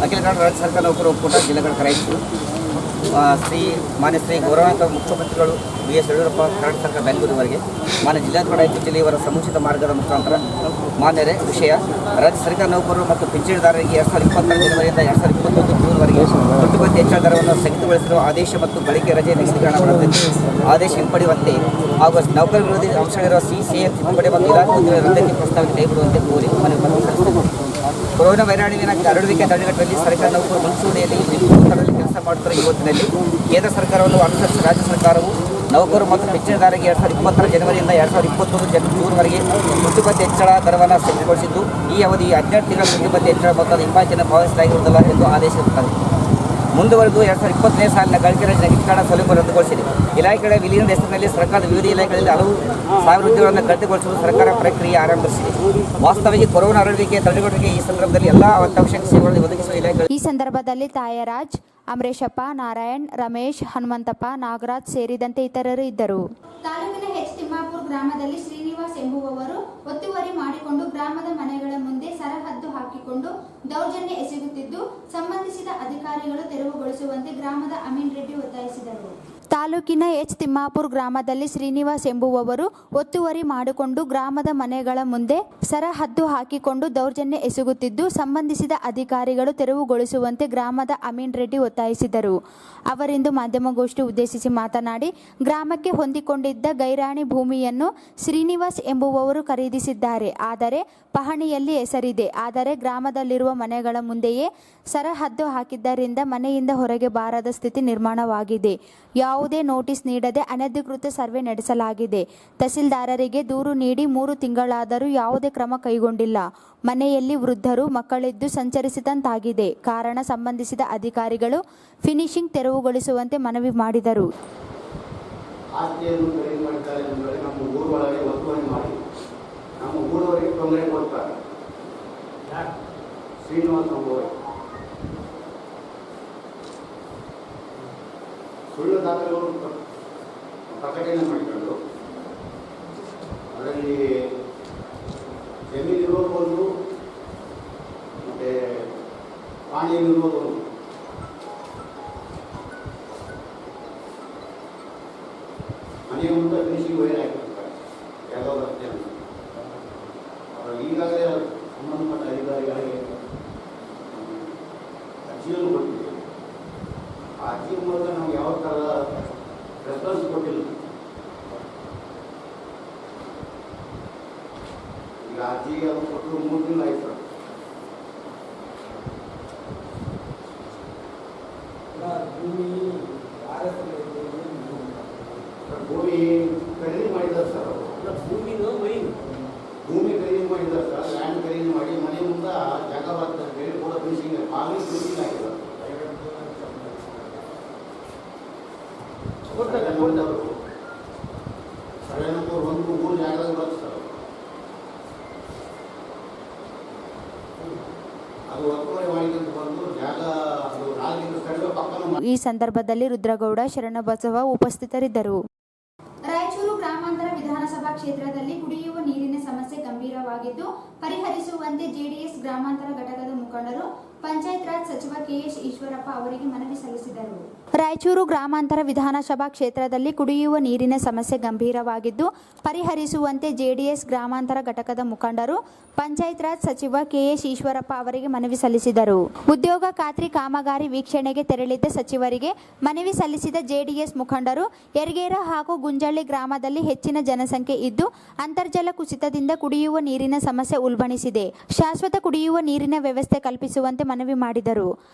ಅಖಿಲ ಕರ್ನಾಟಕ ರಾಜ್ಯ ಸರ್ಕಾರ ನೌಕರ ಒಕ್ಕೂಟ ಜಿಲ್ಲೆಗಳ ಕರೆಯಿತು. ಮಾನ್ಯ ಶ್ರೀ ಗೌರವಾನ್ವಿತ ಮುಖ್ಯಮಂತ್ರಿಗಳು BS ಯಡಿಯೂರಪ್ಪ, ಕರ್ನಾಟಕ ಸರ್ಕಾರ ಬೆಂಗಳೂರಿವರೆಗೆ, ಮಾನ್ಯ ಜಿಲ್ಲಾಧಿಕಾರಿ ರಾಯಚೂರು ಜಿಲ್ಲೆಯವರ ಸಮುಚಿತ ಮಾರ್ಗದ ಮುಖಾಂತರ ಮಾನ್ಯರೇ, ವಿಷಯ ರಾಜ್ಯ ಸರ್ಕಾರ ನೌಕರರು ಮತ್ತು ಪಿಂಚಣಿದಾರರಿಗೆ 2020 ಜನವರಿಯಿಂದ 2021 ಜೂನ್ವರೆಗೆ ತುಟ್ಟಿ ಭತ್ಯೆ ಹೆಚ್ಚಳ ದರವನ್ನು ಸ್ಥಗಿತಗೊಳಿಸಿರುವ ಆದೇಶ ಮತ್ತು ಗಳಿಕೆ ರಜೆ ನಿಗದೀಕರಣ ಆದೇಶ ಹಿಂಪಡೆಯುವಂತೆ ಹಾಗೂ ನೌಕರ ವಿರೋಧಿ ಅಂಶಗಳಿರುವ ಸಿಸಿಎ ತಿದ್ದುಪಡಿ ಮತ್ತು ಇಲಾಖೆ ಹುದ್ದೆಗಳ ರದ್ದತಿ ಪ್ರಸ್ತಾವನೆ ಕೈಬಿಡುವಂತೆ ಕೋರಿ ಮನವಿ ಸಲ್ಲಿಸಿದರು. ಕೊರೋನಾ ವೈರಾಣುವಿನ ಹರಡುವಿಕೆ ತಡೆಗಟ್ಟುವಲ್ಲಿ ಸರ್ಕಾರಿ ನೌಕರರು ಮುಂಚೂಣಿಯಲ್ಲಿ ನಿರ್ಧಾರದಲ್ಲಿ ಕೆಲಸ ಮಾಡುತ್ತಿರುವ ಈ ಹೊತ್ತಿನಲ್ಲಿ ಕೇಂದ್ರ ಸರ್ಕಾರವನ್ನು ಅನುಸರಿಸಿ ರಾಜ್ಯ ಸರ್ಕಾರವು ನೌಕರರು ಮತ್ತು ಪಿಂಚಣಿದಾರರಿಗೆ 2020 ಜನವರಿಯಿಂದ 2021 ಜೂನ್ವರೆಗೆ ತುಟ್ಟಿ ಭತ್ಯೆ ಹೆಚ್ಚಳ ದರವನ್ನು ಸ್ಥಗಿತಗೊಳಿಸಿದ್ದು, ಈ ಅವಧಿ 12 ತಿಂಗಳ ತುಟ್ಟಿ ಭತ್ಯೆ ಹೆಚ್ಚಳ ಮೊತ್ತದ ಹಿಂಪಾವತಿಯನ್ನು ಪಾವತಿಸಲಾಗಿರುವುದಿಲ್ಲ ಎಂದು ಆದೇಶಿಸುತ್ತದೆ. ಮುಂದುವರೆದು 2020ನೇ ಸಾಲಿನ ಗಳಿಕೆ ರಚನೆ ಗಿಫ್ಟ್ ಕಾರ್ಡ್ ಸೌಲಭ್ಯ ರದ್ದುಗೊಳಿಸಿದೆ. ಇಲಾಖೆಗಳ ವಿಲೀನದ ಹೆಸರಿನಲ್ಲಿ ಸರ್ಕಾರದ ವಿವಿಧ ಇಲಾಖೆಗಳಲ್ಲಿ ಹಲವು ಸಾವಿರ ಉದ್ಯೋಗಗಳನ್ನು ಕಡಿತಗೊಳಿಸಲು ಸರ್ಕಾರ ಪ್ರಕ್ರಿಯೆ ಆರಂಭಿಸಿದೆ. ವಾಸ್ತವವಾಗಿ ಕೊರೋನಾ ಹರಡುವಿಕೆ ತಡೆಗಟ್ಟುವಿಕೆ ಈ ಸಂದರ್ಭದಲ್ಲಿ ಎಲ್ಲ ಅತ್ಯವಶ್ಯಕ ಸೇವೆಗಳನ್ನು ಒದಗಿಸುವ ಇಲಾಖೆಗಳು. ಈ ಸಂದರ್ಭದಲ್ಲಿ ತಾಯರಾಜ್, ಅಮರೇಶಪ್ಪ, ನಾರಾಯಣ್, ರಮೇಶ್, ಹನುಮಂತಪ್ಪ, ನಾಗರಾಜ್ ಸೇರಿದಂತೆ ಇತರರು ಇದ್ದರು. ತಾಲೂಕಿನ ಎಚ್ ತಿಮ್ಮಾಪುರ ಗ್ರಾಮದಲ್ಲಿ ಶ್ರೀನಿವಾಸ್ ಎಂಬುವವರು ಒತ್ತುವರಿ ಮಾಡಿಕೊಂಡು ಗ್ರಾಮದ ಮನೆಗಳ ಮುಂದೆ ಸರಹದ್ದು ಹಾಕಿಕೊಂಡು ದೌರ್ಜನ್ಯ ಎಸಗುತ್ತಿದ್ದು ಸಂಬಂಧಿಸಿದ ಅಧಿಕಾರಿಗಳು ತೆರವುಗೊಳಿಸುವಂತೆ ಗ್ರಾಮದ ಅಮೀನ್ ರೆಡ್ಡಿ ಒತ್ತಾಯಿಸಿದರು. ತಾಲೂಕಿನ ಎಚ್ ತಿಮ್ಮಾಪುರ ಗ್ರಾಮದಲ್ಲಿ ಶ್ರೀನಿವಾಸ್ ಎಂಬುವವರು ಒತ್ತುವರಿ ಮಾಡಿಕೊಂಡು ಗ್ರಾಮದ ಮನೆಗಳ ಮುಂದೆ ಸರಹದ್ದು ಹಾಕಿಕೊಂಡು ದೌರ್ಜನ್ಯ ಎಸಗುತ್ತಿದ್ದು ಸಂಬಂಧಿಸಿದ ಅಧಿಕಾರಿಗಳು ತೆರವುಗೊಳಿಸುವಂತೆ ಗ್ರಾಮದ ಅಮೀನ್ ರೆಡ್ಡಿ ಒತ್ತಾಯಿಸಿದರು. ಅವರಿಂದು ಮಾಧ್ಯಮಗೋಷ್ಠಿ ಉದ್ದೇಶಿಸಿ ಮಾತನಾಡಿ, ಗ್ರಾಮಕ್ಕೆ ಹೊಂದಿಕೊಂಡಿದ್ದ ಗೈರಾಣಿ ಭೂಮಿಯನ್ನು ಶ್ರೀನಿವಾಸ್ ಎಂಬುವವರು ಖರೀದಿಸಿದ್ದಾರೆ. ಆದರೆ ಪಹಣಿಯಲ್ಲಿ ಹೆಸರಿದೆ. ಆದರೆ ಗ್ರಾಮದಲ್ಲಿರುವ ಮನೆಗಳ ಮುಂದೆಯೇ ಸರಹದ್ದು ಹಾಕಿದ್ದರಿಂದ ಮನೆಯಿಂದ ಹೊರಗೆ ಬಾರದ ಸ್ಥಿತಿ ನಿರ್ಮಾಣವಾಗಿದೆ. ಯಾವುದೇ ನೋಟಿಸ್ ನೀಡದೆ ಅನಧಿಕೃತ ಸರ್ವೆ ನಡೆಸಲಾಗಿದೆ. ತಹಸೀಲ್ದಾರರಿಗೆ ದೂರು ನೀಡಿ 3 ತಿಂಗಳಾದರೂ ಯಾವುದೇ ಕ್ರಮ ಕೈಗೊಂಡಿಲ್ಲ. ಮನೆಯಲ್ಲಿ ವೃದ್ಧರು, ಮಕ್ಕಳಿದ್ದು ಸಂಚರಿಸಿದಂತಾಗಿದೆ. ಕಾರಣ ಸಂಬಂಧಿಸಿದ ಅಧಿಕಾರಿಗಳು ಫಿನಿಶಿಂಗ್ ತೆರವುಗೊಳಿಸುವಂತೆ ಮನವಿ ಮಾಡಿದರು. ನಮ್ಮ ಊರವರಿಗೆ ತೊಂದರೆ ಕೊಡ್ತಾರೆ. ಶ್ರೀನಿವಾಸ್ ಸುಳ್ಳು ದಾಖಲೆಗಳು ಪ್ರಕಟಣೆ ಮಾಡಿಕೊಂಡು ಅದರಲ್ಲಿ ಜಮೀನಿರುವುದು ಮತ್ತು ಪಾಣಿಯಲ್ಲಿರುವುದು ಮನೆಯ ಮುಂದೆ ಫಿನಿಶಿಂಗ್ ವೈರ್ ಹಾಕಿರ್ತಾರೆ ಯಾವುದೋ ರಸ್ತೆಯನ್ನು. ಈಗಾಗಲೇ ಸಂಬಂಧಪಟ್ಟ ಅಧಿಕಾರಿಗಳಿಗೆ ಅರ್ಜಿಯನ್ನು ಕೊಟ್ಟಿದ್ದೇವೆ. ಆ ಅರ್ಜಿ ಮೂಲಕ ನಾವು ಯಾವ ಥರದ ರೆಸ್ಪಾನ್ಸ್ ಕೊಟ್ಟಿಲ್ಲ. ಈಗ ಅರ್ಜಿಗೆ ಅದು ಕೊಟ್ಟು 3 ತಿಂಗಳು ಆಯ್ತು. ಭೂಮಿ ಖರೀದಿ ಮಾಡಿದ್ದಾರೆ ಸರ್. ಭೂಮಿ ಖರೀದಿ ಮಾಡಿದ್ದಾರೆ ಸರ್. ಲ್ಯಾಂಡ್ ಖರೀದಿ ಮಾಡಿ ಮನೆ ಮುಂದೆ ಜಾಗ ಬರ್ತದೆ ಹೇಳಿ ಕೂಡ ಫಿನಿಶಿಂಗ್ ಆಗಲಿ ಫಿನಿಶಿಂಗ್ ಆಗಿದ್ದಾರೆ. ಸರಳನಪುರ 1-3 ಜಾಗದಾಗ ಬರ್ತದೆ ಸರ್. ಅದು ಒತ್ತುವರಿ ಮಾಡಿಕೊಂಡು ಬಂದು ಜಾಗ ಅದು 4 ತಿಂಗಳು ಕಡಿಮೆ ಪಕ್ಕನ. ಈ ಸಂದರ್ಭದಲ್ಲಿ ರುದ್ರಗೌಡ, ಶರಣಬಸವ ಉಪಸ್ಥಿತರಿದ್ದರು. ರಾಯಚೂರು ಗ್ರಾಮಾಂತರ ವಿಧಾನಸಭಾ ಕ್ಷೇತ್ರದಲ್ಲಿ ಕುಡಿಯುವ ನೀರಿನ ಸಮಸ್ಯೆ ಗಂಭೀರವಾಗಿದ್ದು ಪರಿಹರಿಸುವಂತೆ ಜೆಡಿಎಸ್ ಗ್ರಾಮಾಂತರ ಘಟಕದ ಮುಖಂಡರು ಪಂಚಾಯತ್ ರಾಜ್ ಸಚಿವ ಕೆಎಸ್ ಈಶ್ವರಪ್ಪ ಅವರಿಗೆ ಮನವಿ ಸಲ್ಲಿಸಿದರು. ರಾಯಚೂರು ಗ್ರಾಮಾಂತರ ವಿಧಾನಸಭಾ ಕ್ಷೇತ್ರದಲ್ಲಿ ಕುಡಿಯುವ ನೀರಿನ ಸಮಸ್ಯೆ ಗಂಭೀರವಾಗಿದ್ದು ಪರಿಹರಿಸುವಂತೆ ಜೆಡಿಎಸ್ ಗ್ರಾಮಾಂತರ ಘಟಕದ ಮುಖಂಡರು ಪಂಚಾಯತ್ ರಾಜ್ ಸಚಿವ ಕೆಎಸ್ ಈಶ್ವರಪ್ಪ ಅವರಿಗೆ ಮನವಿ ಸಲ್ಲಿಸಿದರು. ಉದ್ಯೋಗ ಖಾತ್ರಿ ಕಾಮಗಾರಿ ವೀಕ್ಷಣೆಗೆ ತೆರಳಿದ್ದ ಸಚಿವರಿಗೆ ಮನವಿ ಸಲ್ಲಿಸಿದ ಜೆಡಿಎಸ್ ಮುಖಂಡರು ಯರಗೇರ ಹಾಗೂ ಗುಂಜಳ್ಳಿ ಗ್ರಾಮದಲ್ಲಿ ಹೆಚ್ಚಿನ ಜನಸಂಖ್ಯೆ ಇದ್ದು ಅಂತರ್ಜಲ ಕುಸಿತದಿಂದ ಕುಡಿಯುವ ನೀರಿನ ಸಮಸ್ಯೆ ಉಲ್ಬಣಿಸಿದೆ. ಶಾಶ್ವತ ಕುಡಿಯುವ ನೀರಿನ ವ್ಯವಸ್ಥೆ ಕಲ್ಪಿಸುವಂತೆ ಮನವಿ ಮಾಡಿದರು.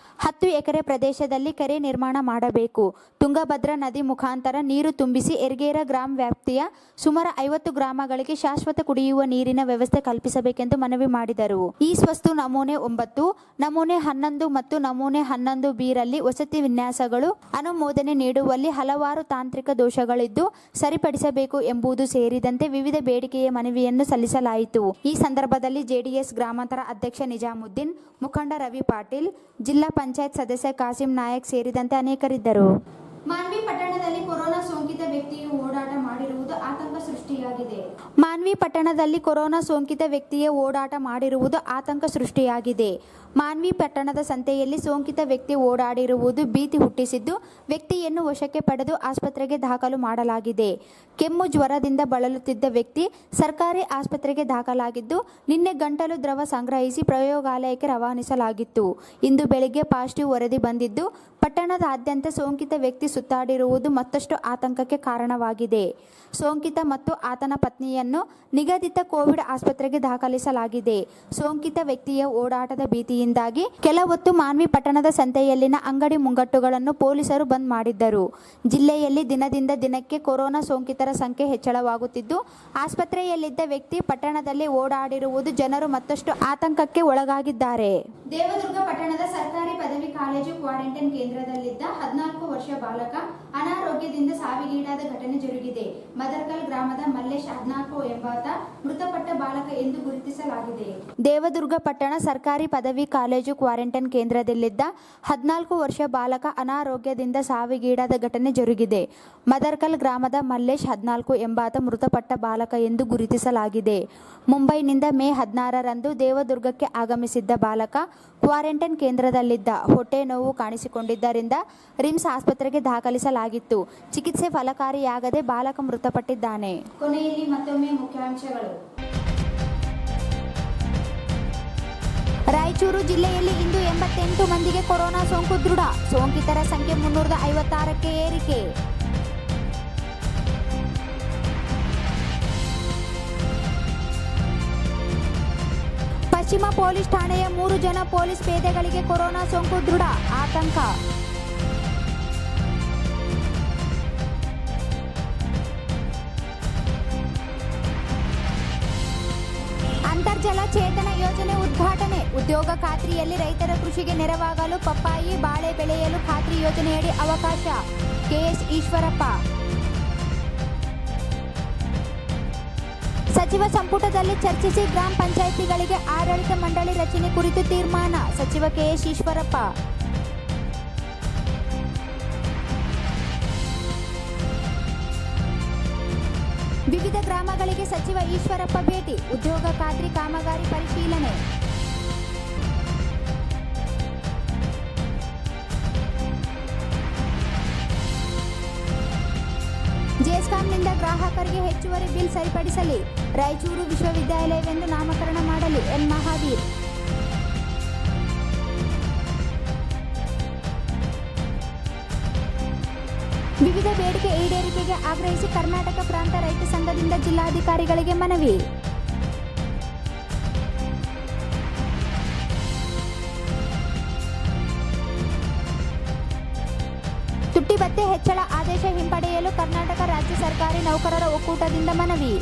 10 ಎಕರೆ ಪ್ರದೇಶದಲ್ಲಿ ಕೆರೆ ನಿರ್ಮಾಣ ಮಾಡಬೇಕು. ತುಂಗಭದ್ರಾ ನದಿ ಮುಖಾಂತರ ನೀರು ತುಂಬಿಸಿ ಯರಗೇರ ಗ್ರಾಮ ವ್ಯಾಪ್ತಿಯ ಸುಮಾರು 50 ಗ್ರಾಮಗಳಿಗೆ ಶಾಶ್ವತ ಕುಡಿಯುವ ನೀರಿನ ವ್ಯವಸ್ಥೆ ಕಲ್ಪಿಸಬೇಕೆಂದು ಮನವಿ ಮಾಡಿದರು. ಈ ಸ್ವಸ್ತು ನಮೂನೆ 9, ನಮೂನೆ 11 ಮತ್ತು ನಮೂನೆ 11B ರಲ್ಲಿ ವಸತಿ ವಿನ್ಯಾಸಗಳು ಅನುಮೋದನೆ ನೀಡುವಲ್ಲಿ ಹಲವಾರು ತಾಂತ್ರಿಕ ದೋಷಗಳಿದ್ದು ಸರಿಪಡಿಸಬೇಕು ಎಂಬುದು ಸೇರಿದಂತೆ ವಿವಿಧ ಬೇಡಿಕೆಯ ಮನವಿಯನ್ನು ಸಲ್ಲಿಸಲಾಯಿತು. ಈ ಸಂದರ್ಭದಲ್ಲಿ ಜೆಡಿಎಸ್ ಗ್ರಾಮಾಂತರ ಅಧ್ಯಕ್ಷ ನಿಜಾಮುದ್ದೀನ್, ಮುಖಂಡ ರವಿ ಪಾಟೀಲ್, ಜಿಲ್ಲಾ ಪಂಚಾಯತ್ ಸದಸ್ಯ ಕಾಸಿಂ ನಾಯಕ್ ಸೇರಿದಂತೆ ಅನೇಕರಿದ್ದರು. ಮಾನ್ವಿ ಪಟ್ಟಣದಲ್ಲಿ ಕೊರೋನಾ ಸೋಂಕಿತ ವ್ಯಕ್ತಿಯು ಓಡಾಟ ಮಾಡಿರುವುದು ಆತಂಕ ಸೃಷ್ಟಿಯಾಗಿದೆ. ಮಾನ್ವಿ ಪಟ್ಟಣದಲ್ಲಿ ಕೊರೋನಾ ಸೋಂಕಿತ ವ್ಯಕ್ತಿಯ ಓಡಾಟ ಮಾಡಿರುವುದು ಆತಂಕ ಸೃಷ್ಟಿಯಾಗಿದೆ. ಮಾನ್ವಿ ಪಟ್ಟಣದ ಸಂತೆಯಲ್ಲಿ ಸೋಂಕಿತ ವ್ಯಕ್ತಿ ಓಡಾಡಿರುವುದು ಭೀತಿ ಹುಟ್ಟಿಸಿದ್ದು ವ್ಯಕ್ತಿಯನ್ನು ವಶಕ್ಕೆ ಪಡೆದು ಆಸ್ಪತ್ರೆಗೆ ದಾಖಲು ಮಾಡಲಾಗಿದೆ. ಕೆಮ್ಮು ಜ್ವರದಿಂದ ಬಳಲುತ್ತಿದ್ದ ವ್ಯಕ್ತಿ ಸರ್ಕಾರಿ ಆಸ್ಪತ್ರೆಗೆ ದಾಖಲಾಗಿದ್ದು ನಿನ್ನೆ ಗಂಟಲು ದ್ರವ ಸಂಗ್ರಹಿಸಿ ಪ್ರಯೋಗಾಲಯಕ್ಕೆ ರವಾನಿಸಲಾಗಿತ್ತು. ಇಂದು ಬೆಳಿಗ್ಗೆ ಪಾಸಿಟಿವ್ ವರದಿ ಬಂದಿದ್ದು ಪಟ್ಟಣದಾದ್ಯಂತ ಸೋಂಕಿತ ವ್ಯಕ್ತಿ ಸುತ್ತಾಡಿರುವುದು ಮತ್ತಷ್ಟು ಆತಂಕಕ್ಕೆ ಕಾರಣವಾಗಿದೆ. ಸೋಂಕಿತ ಮತ್ತು ಆತನ ಪತ್ನಿಯನ್ನು ನಿಗದಿತ ಕೋವಿಡ್ ಆಸ್ಪತ್ರೆಗೆ ದಾಖಲಿಸಲಾಗಿದೆ. ಸೋಂಕಿತ ವ್ಯಕ್ತಿಯ ಓಡಾಟದ ಭೀತಿಯಿಂದಾಗಿ ಕೆಲ ಹೊತ್ತು ಮಾನ್ವಿ ಪಟ್ಟಣದ ಸಂತೆಯಲ್ಲಿನ ಅಂಗಡಿ ಮುಂಗಟ್ಟುಗಳನ್ನು ಪೊಲೀಸರು ಬಂದ್ ಮಾಡಿದ್ದರು. ಜಿಲ್ಲೆಯಲ್ಲಿ ದಿನದಿಂದ ದಿನಕ್ಕೆ ಕೊರೋನಾ ಸೋಂಕಿತರ ಸಂಖ್ಯೆ ಹೆಚ್ಚಳವಾಗುತ್ತಿದ್ದು ಆಸ್ಪತ್ರೆಯಲ್ಲಿದ್ದ ವ್ಯಕ್ತಿ ಪಟ್ಟಣದಲ್ಲಿ ಓಡಾಡಿರುವುದು ಜನರು ಮತ್ತಷ್ಟು ಆತಂಕಕ್ಕೆ ಒಳಗಾಗಿದ್ದಾರೆ. ದೇವದುರ್ಗ ಪಟ್ಟಣದ ಸರ್ಕಾರಿ ಪದವಿ ಕಾಲೇಜು ಕ್ವಾರಂಟೈನ್ ಕೇಂದ್ರದಲ್ಲಿದ್ದ 14 ವರ್ಷ ಬಾಲಕ ಅನಾರೋಗ್ಯದಿಂದ ಸಾವಿಗೀಡಾದ ಘಟನೆ ಜರುಗಿದೆ. ಮದರ್ಕಲ್ ಗ್ರಾಮದ ಮಲ್ಲೇಶ್ 14 ಎಂಬಾತ ಮೃತಪಟ್ಟ ಬಾಲಕ ಎಂದು ಗುರುತಿಸಲಾಗಿದೆ. ದೇವದುರ್ಗ ಪಟ್ಟಣ ಸರ್ಕಾರಿ ಪದವಿ ಕಾಲೇಜು ಕ್ವಾರಂಟೈನ್ ಕೇಂದ್ರದಲ್ಲಿದ್ದ 14 ವರ್ಷ ಬಾಲಕ ಅನಾರೋಗ್ಯದಿಂದ ಸಾವಿಗೀಡಾದ ಘಟನೆ ಜರುಗಿದೆ. ಮದರ್ಕಲ್ ಗ್ರಾಮದ ಮಲ್ಲೇಶ್ 14 ಎಂಬಾತ ಮೃತಪಟ್ಟ ಬಾಲಕ ಎಂದು ಗುರುತಿಸಲಾಗಿದೆ. ಮುಂಬೈನಿಂದ ಮೇ 16ರಂದು ದೇವದುರ್ಗಕ್ಕೆ ಆಗಮಿಸಿದ್ದ ಬಾಲಕ ಕ್ವಾರಂಟೈನ್ ಕೇಂದ್ರದಲ್ಲಿದ್ದ. ಹೊಟ್ಟೆ ನೋವು ಕಾಣಿಸಿಕೊಂಡಿದ್ದರಿಂದ ರಿಮ್ಸ್ ಆಸ್ಪತ್ರೆಗೆ ದಾಖಲಿಸಲಾಗಿತ್ತು. ಚಿಕಿತ್ಸೆ ಫಲಕಾರಿಯಾಗದೆ ಬಾಲಕ ಮೃತಪಟ್ಟಿದ್ದಾನೆ. ಕೊನೆಯಲ್ಲಿ ಮತ್ತೊಮ್ಮೆ ಮುಖ್ಯಾಂಶಗಳು. ರಾಯಚೂರು ಜಿಲ್ಲೆಯಲ್ಲಿ ಇಂದು 88 ಮಂದಿಗೆ ಕೊರೋನಾ ಸೋಂಕು ದೃಢ. ಸೋಂಕಿತರ ಸಂಖ್ಯೆ 356ಕ್ಕೆ ಏರಿಕೆ. ಪಶ್ಚಿಮ ಪೊಲೀಸ್ ಠಾಣೆಯ 3 ಜನ ಪೊಲೀಸ್ ಪೇದೆಗಳಿಗೆ ಕೊರೋನಾ ಸೋಂಕು ದೃಢ. ಆತಂಕ. ಅಂತರ್ಜಲ ಚೇತನ ಯೋಜನೆ ಉದ್ಘಾಟನೆ. ಉದ್ಯೋಗ ಖಾತ್ರಿಯಲ್ಲಿ ರೈತರ ಕೃಷಿಗೆ ನೆರವಾಗಲು ಪಪ್ಪಾಯಿ, ಬಾಳೆ ಬೆಳೆಯಲು ಖಾತ್ರಿ ಯೋಜನೆಯಡಿ ಅವಕಾಶ. ಕೆಎಸ್ ಈಶ್ವರಪ್ಪ. ಸಚಿವ ಸಂಪುಟದಲ್ಲಿ ಚರ್ಚಿಸಿ ಗ್ರಾಮ ಪಂಚಾಯಿತಿಗಳಿಗೆ ಆಡಳಿತ ಮಂಡಳಿ ರಚನೆ ಕುರಿತು ತೀರ್ಮಾನ. ಸಚಿವ ಕೆಎಸ್ ಈಶ್ವರಪ್ಪ. ವಿವಿಧ ಗ್ರಾಮಗಳಿಗೆ ಸಚಿವ ಈಶ್ವರಪ್ಪ ಭೇಟಿ. ಉದ್ಯೋಗ ಖಾತ್ರಿ ಕಾಮಗಾರಿ ಪರಿಶೀಲನೆ. ಜೆಸ್ಕಾಂನಿಂದ ಗ್ರಾಹಕರಿಗೆ ಹೆಚ್ಚುವರಿ ಬಿಲ್ ಸರಿಪಡಿಸಲಿ. ರಾಯಚೂರು ವಿಶ್ವವಿದ್ಯಾಲಯವೆಂದು ನಾಮಕರಣ ಮಾಡಲಿ. ಎನ್ ಮಹಾವೀರ್. ವಿವಿಧ ಬೇಡಿಕೆ ಈಡೇರಿಕೆಗೆ ಆಗ್ರಹಿಸಿ ಕರ್ನಾಟಕ ಪ್ರಾಂತ ರೈತ ಸಂಘದಿಂದ ಜಿಲ್ಲಾಧಿಕಾರಿಗಳಿಗೆ ಮನವಿ. ತುಟ್ಟಿ ಭತ್ಯೆ ಹೆಚ್ಚಳ ಆದೇಶ ಹಿಂಪಡೆಯಲು ಕರ್ನಾಟಕ ರಾಜ್ಯ ಸರ್ಕಾರಿ ನೌಕರರ ಒಕ್ಕೂಟದಿಂದ ಮನವಿ.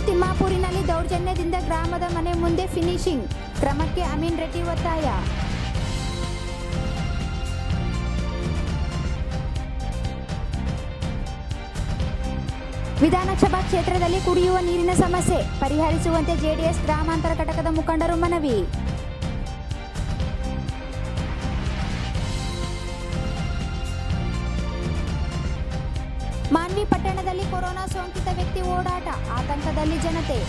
ತಿಮ್ಮಾಪುರಿನಲ್ಲಿ ದೌರ್ಜನ್ಯದಿಂದ ಗ್ರಾಮದ ಮನೆ ಮುಂದೆ ಫಿನಿಶಿಂಗ್. ಕ್ರಮಕ್ಕೆ ಅಮೀನ್ ರೆಡ್ಡಿ ಒತ್ತಾಯ. ವಿಧಾನಸಭಾ ಕ್ಷೇತ್ರದಲ್ಲಿ ಕುಡಿಯುವ ನೀರಿನ ಸಮಸ್ಯೆ ಪರಿಹರಿಸುವಂತೆ ಜೆಡಿಎಸ್ ಗ್ರಾಮಾಂತರ ಘಟಕದ ಮುಖಂಡರು ಮನವಿ. ಮಾನ್ವಿ ಪಟ್ಟಣದಲ್ಲಿ ಕೊರೋನಾ ಸೋಂಕಿತ ವ್ಯಕ್ತಿ ಓಡಾಟ. ಆತಂಕದಲ್ಲಿ ಜನತೆ.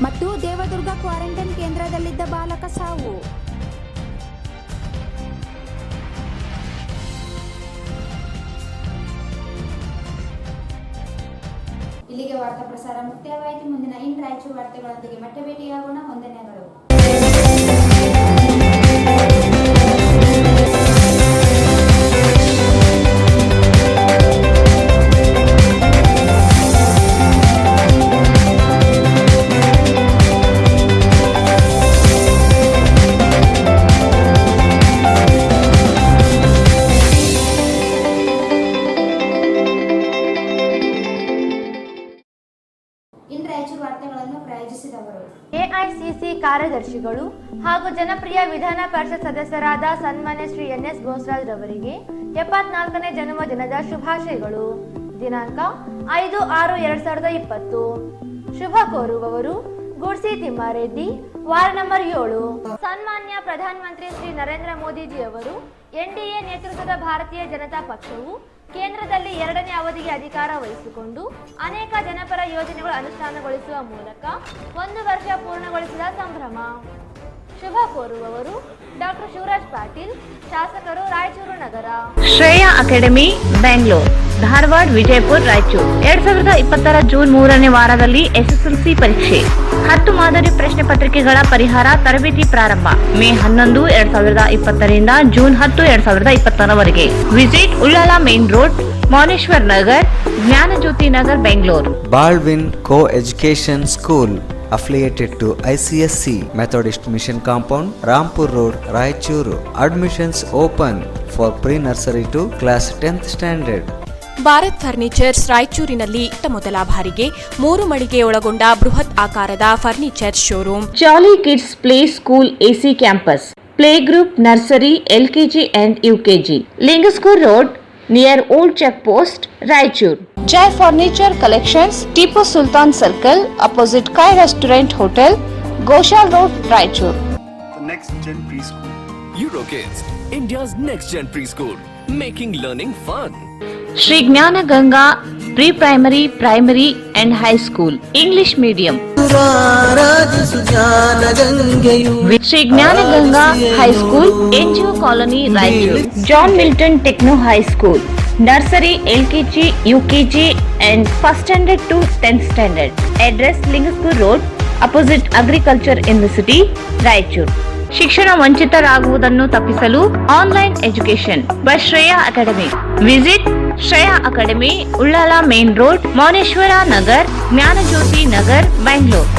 ಮತ್ತು ದೇವದುರ್ಗ ಕ್ವಾರಂಟೈನ್ ಕೇಂದ್ರದಲ್ಲಿದ್ದ ಬಾಲಕ ಸಾವು. ಇಲ್ಲಿಗೆ ವಾರ್ತಾ ಪ್ರಸಾರ ಮುಕ್ತಾಯವಾಯಿತು. ಮುಂದಿನ ರಾಯಚೂರು ವಾರ್ತೆಗಳೊಂದಿಗೆ ಮತ್ತೆ ಭೇಟಿಯಾಗೋಣ. ವಂದನೆಗಳು. ಎಐಸಿಸಿ ಕಾರ್ಯದರ್ಶಿಗಳು ಹಾಗೂ ಜನಪ್ರಿಯ ವಿಧಾನ ಪರಿಷತ್ ಸದಸ್ಯರಾದ ಸನ್ಮಾನ್ಯ ಶ್ರೀ ಎನ್ಎಸ್ ಬೋಸರಾಜ್ ರವರಿಗೆ 74ನೇ ಜನ್ಮದಿನದ ಶುಭಾಶಯಗಳು. ದಿನಾಂಕ 5/6/2020. ಶುಭ ಕೋರುವವರು ಗುಡ್ಸಿ ತಿಮ್ಮಾರೆಡ್ಡಿ, ವಾರ್ಡ್ ನಂಬರ್ 7. ಸನ್ಮಾನ್ಯ ಪ್ರಧಾನಮಂತ್ರಿ ಶ್ರೀ ನರೇಂದ್ರ ಮೋದಿಜಿಯವರು ಎನ್ಡಿಎ ನೇತೃತ್ವದ ಭಾರತೀಯ ಜನತಾ ಪಕ್ಷವು ಕೇಂದ್ರದಲ್ಲಿ 2ನೇ ಅವಧಿಗೆ ಅಧಿಕಾರ ವಹಿಸಿಕೊಂಡು ಅನೇಕ ಜನಪರ ಯೋಜನೆಗಳು ಅನುಷ್ಠಾನಗೊಳಿಸುವ ಮೂಲಕ 1 ವರ್ಷ ಪೂರ್ಣಗೊಳಿಸಿದ ಸಂಭ್ರಮ. ಶುಭ ಕೋರುವವರು ಡಾಕ್ಟರ್ ಶಿವರಾಜ್ ಪಾಟೀಲ್, ಶಾಸಕರು, ರಾಯಚೂರು ನಗರ. ಶ್ರೇಯಾ ಅಕಾಡೆಮಿ, ಬೆಂಗಳೂರು, ಧಾರವಾಡ, ವಿಜಯಪುರ, ರಾಯಚೂರು. 2020 ಜೂನ್ 3ನೇ ವಾರದಲ್ಲಿ ಎಸ್ಎಸ್ಎಲ್ಸಿ ಪರೀಕ್ಷೆ 10 ಮಾದರಿ ಪ್ರಶ್ನೆ ಪತ್ರಿಕೆಗಳ ಪರಿಹಾರ ತರಬೇತಿ ಪ್ರಾರಂಭ. ಮೇ 11, 2020 ರಿಂದ ಜೂನ್ 10, 2020 ವರೆಗೆ. Visit Ullal main Road, Mouneshwar Nagar, Jnanajyothi Nagar, Bengaluru. Baldwin Co-Education School affiliated to ICSC Methodist Mission Compound, Rampur Road, Raichuru. Admissions open for pre-nursery to class 10th standard. Bharat furnitures ರಾಯಚೂರಿನಲ್ಲಿ ಮೊದಲ ಬಾರಿಗೆ 3 ಮಳಿಗೆ ಒಳಗೊಂಡ ಬೃಹತ್ ಆಕಾರದ furniture showroom. Jolly Kids Play School AC campus, play group nursery LKG and UKG, Lingsugur Road near old check post, Raichur. Jai Furniture Collections, Tipu Sultan Circle, opposite ಕೈ restaurant hotel, Goshal Road, Raichur. The next gen preschool. Eurokids, India's next gen preschool, making learning fun. Shri Jnana Ganga pre primary, primary and high school, English medium. Shri Jnana Ganga high school, NGO colony, Raichur. John Milton Techno high school, nursery LKG, UKG and first standard to 10th standard. Address Lingsugur road, opposite agriculture university, Raichur. ಶಿಕ್ಷಣ ವಂಚಿತರಾಗುವುದನ್ನು ತಪ್ಪಿಸಲು online education by Shreya academy. Visit Shreya academy, Ullal main road, Mouneshwar Nagar, Jnanajyothi Nagar, Bengaluru.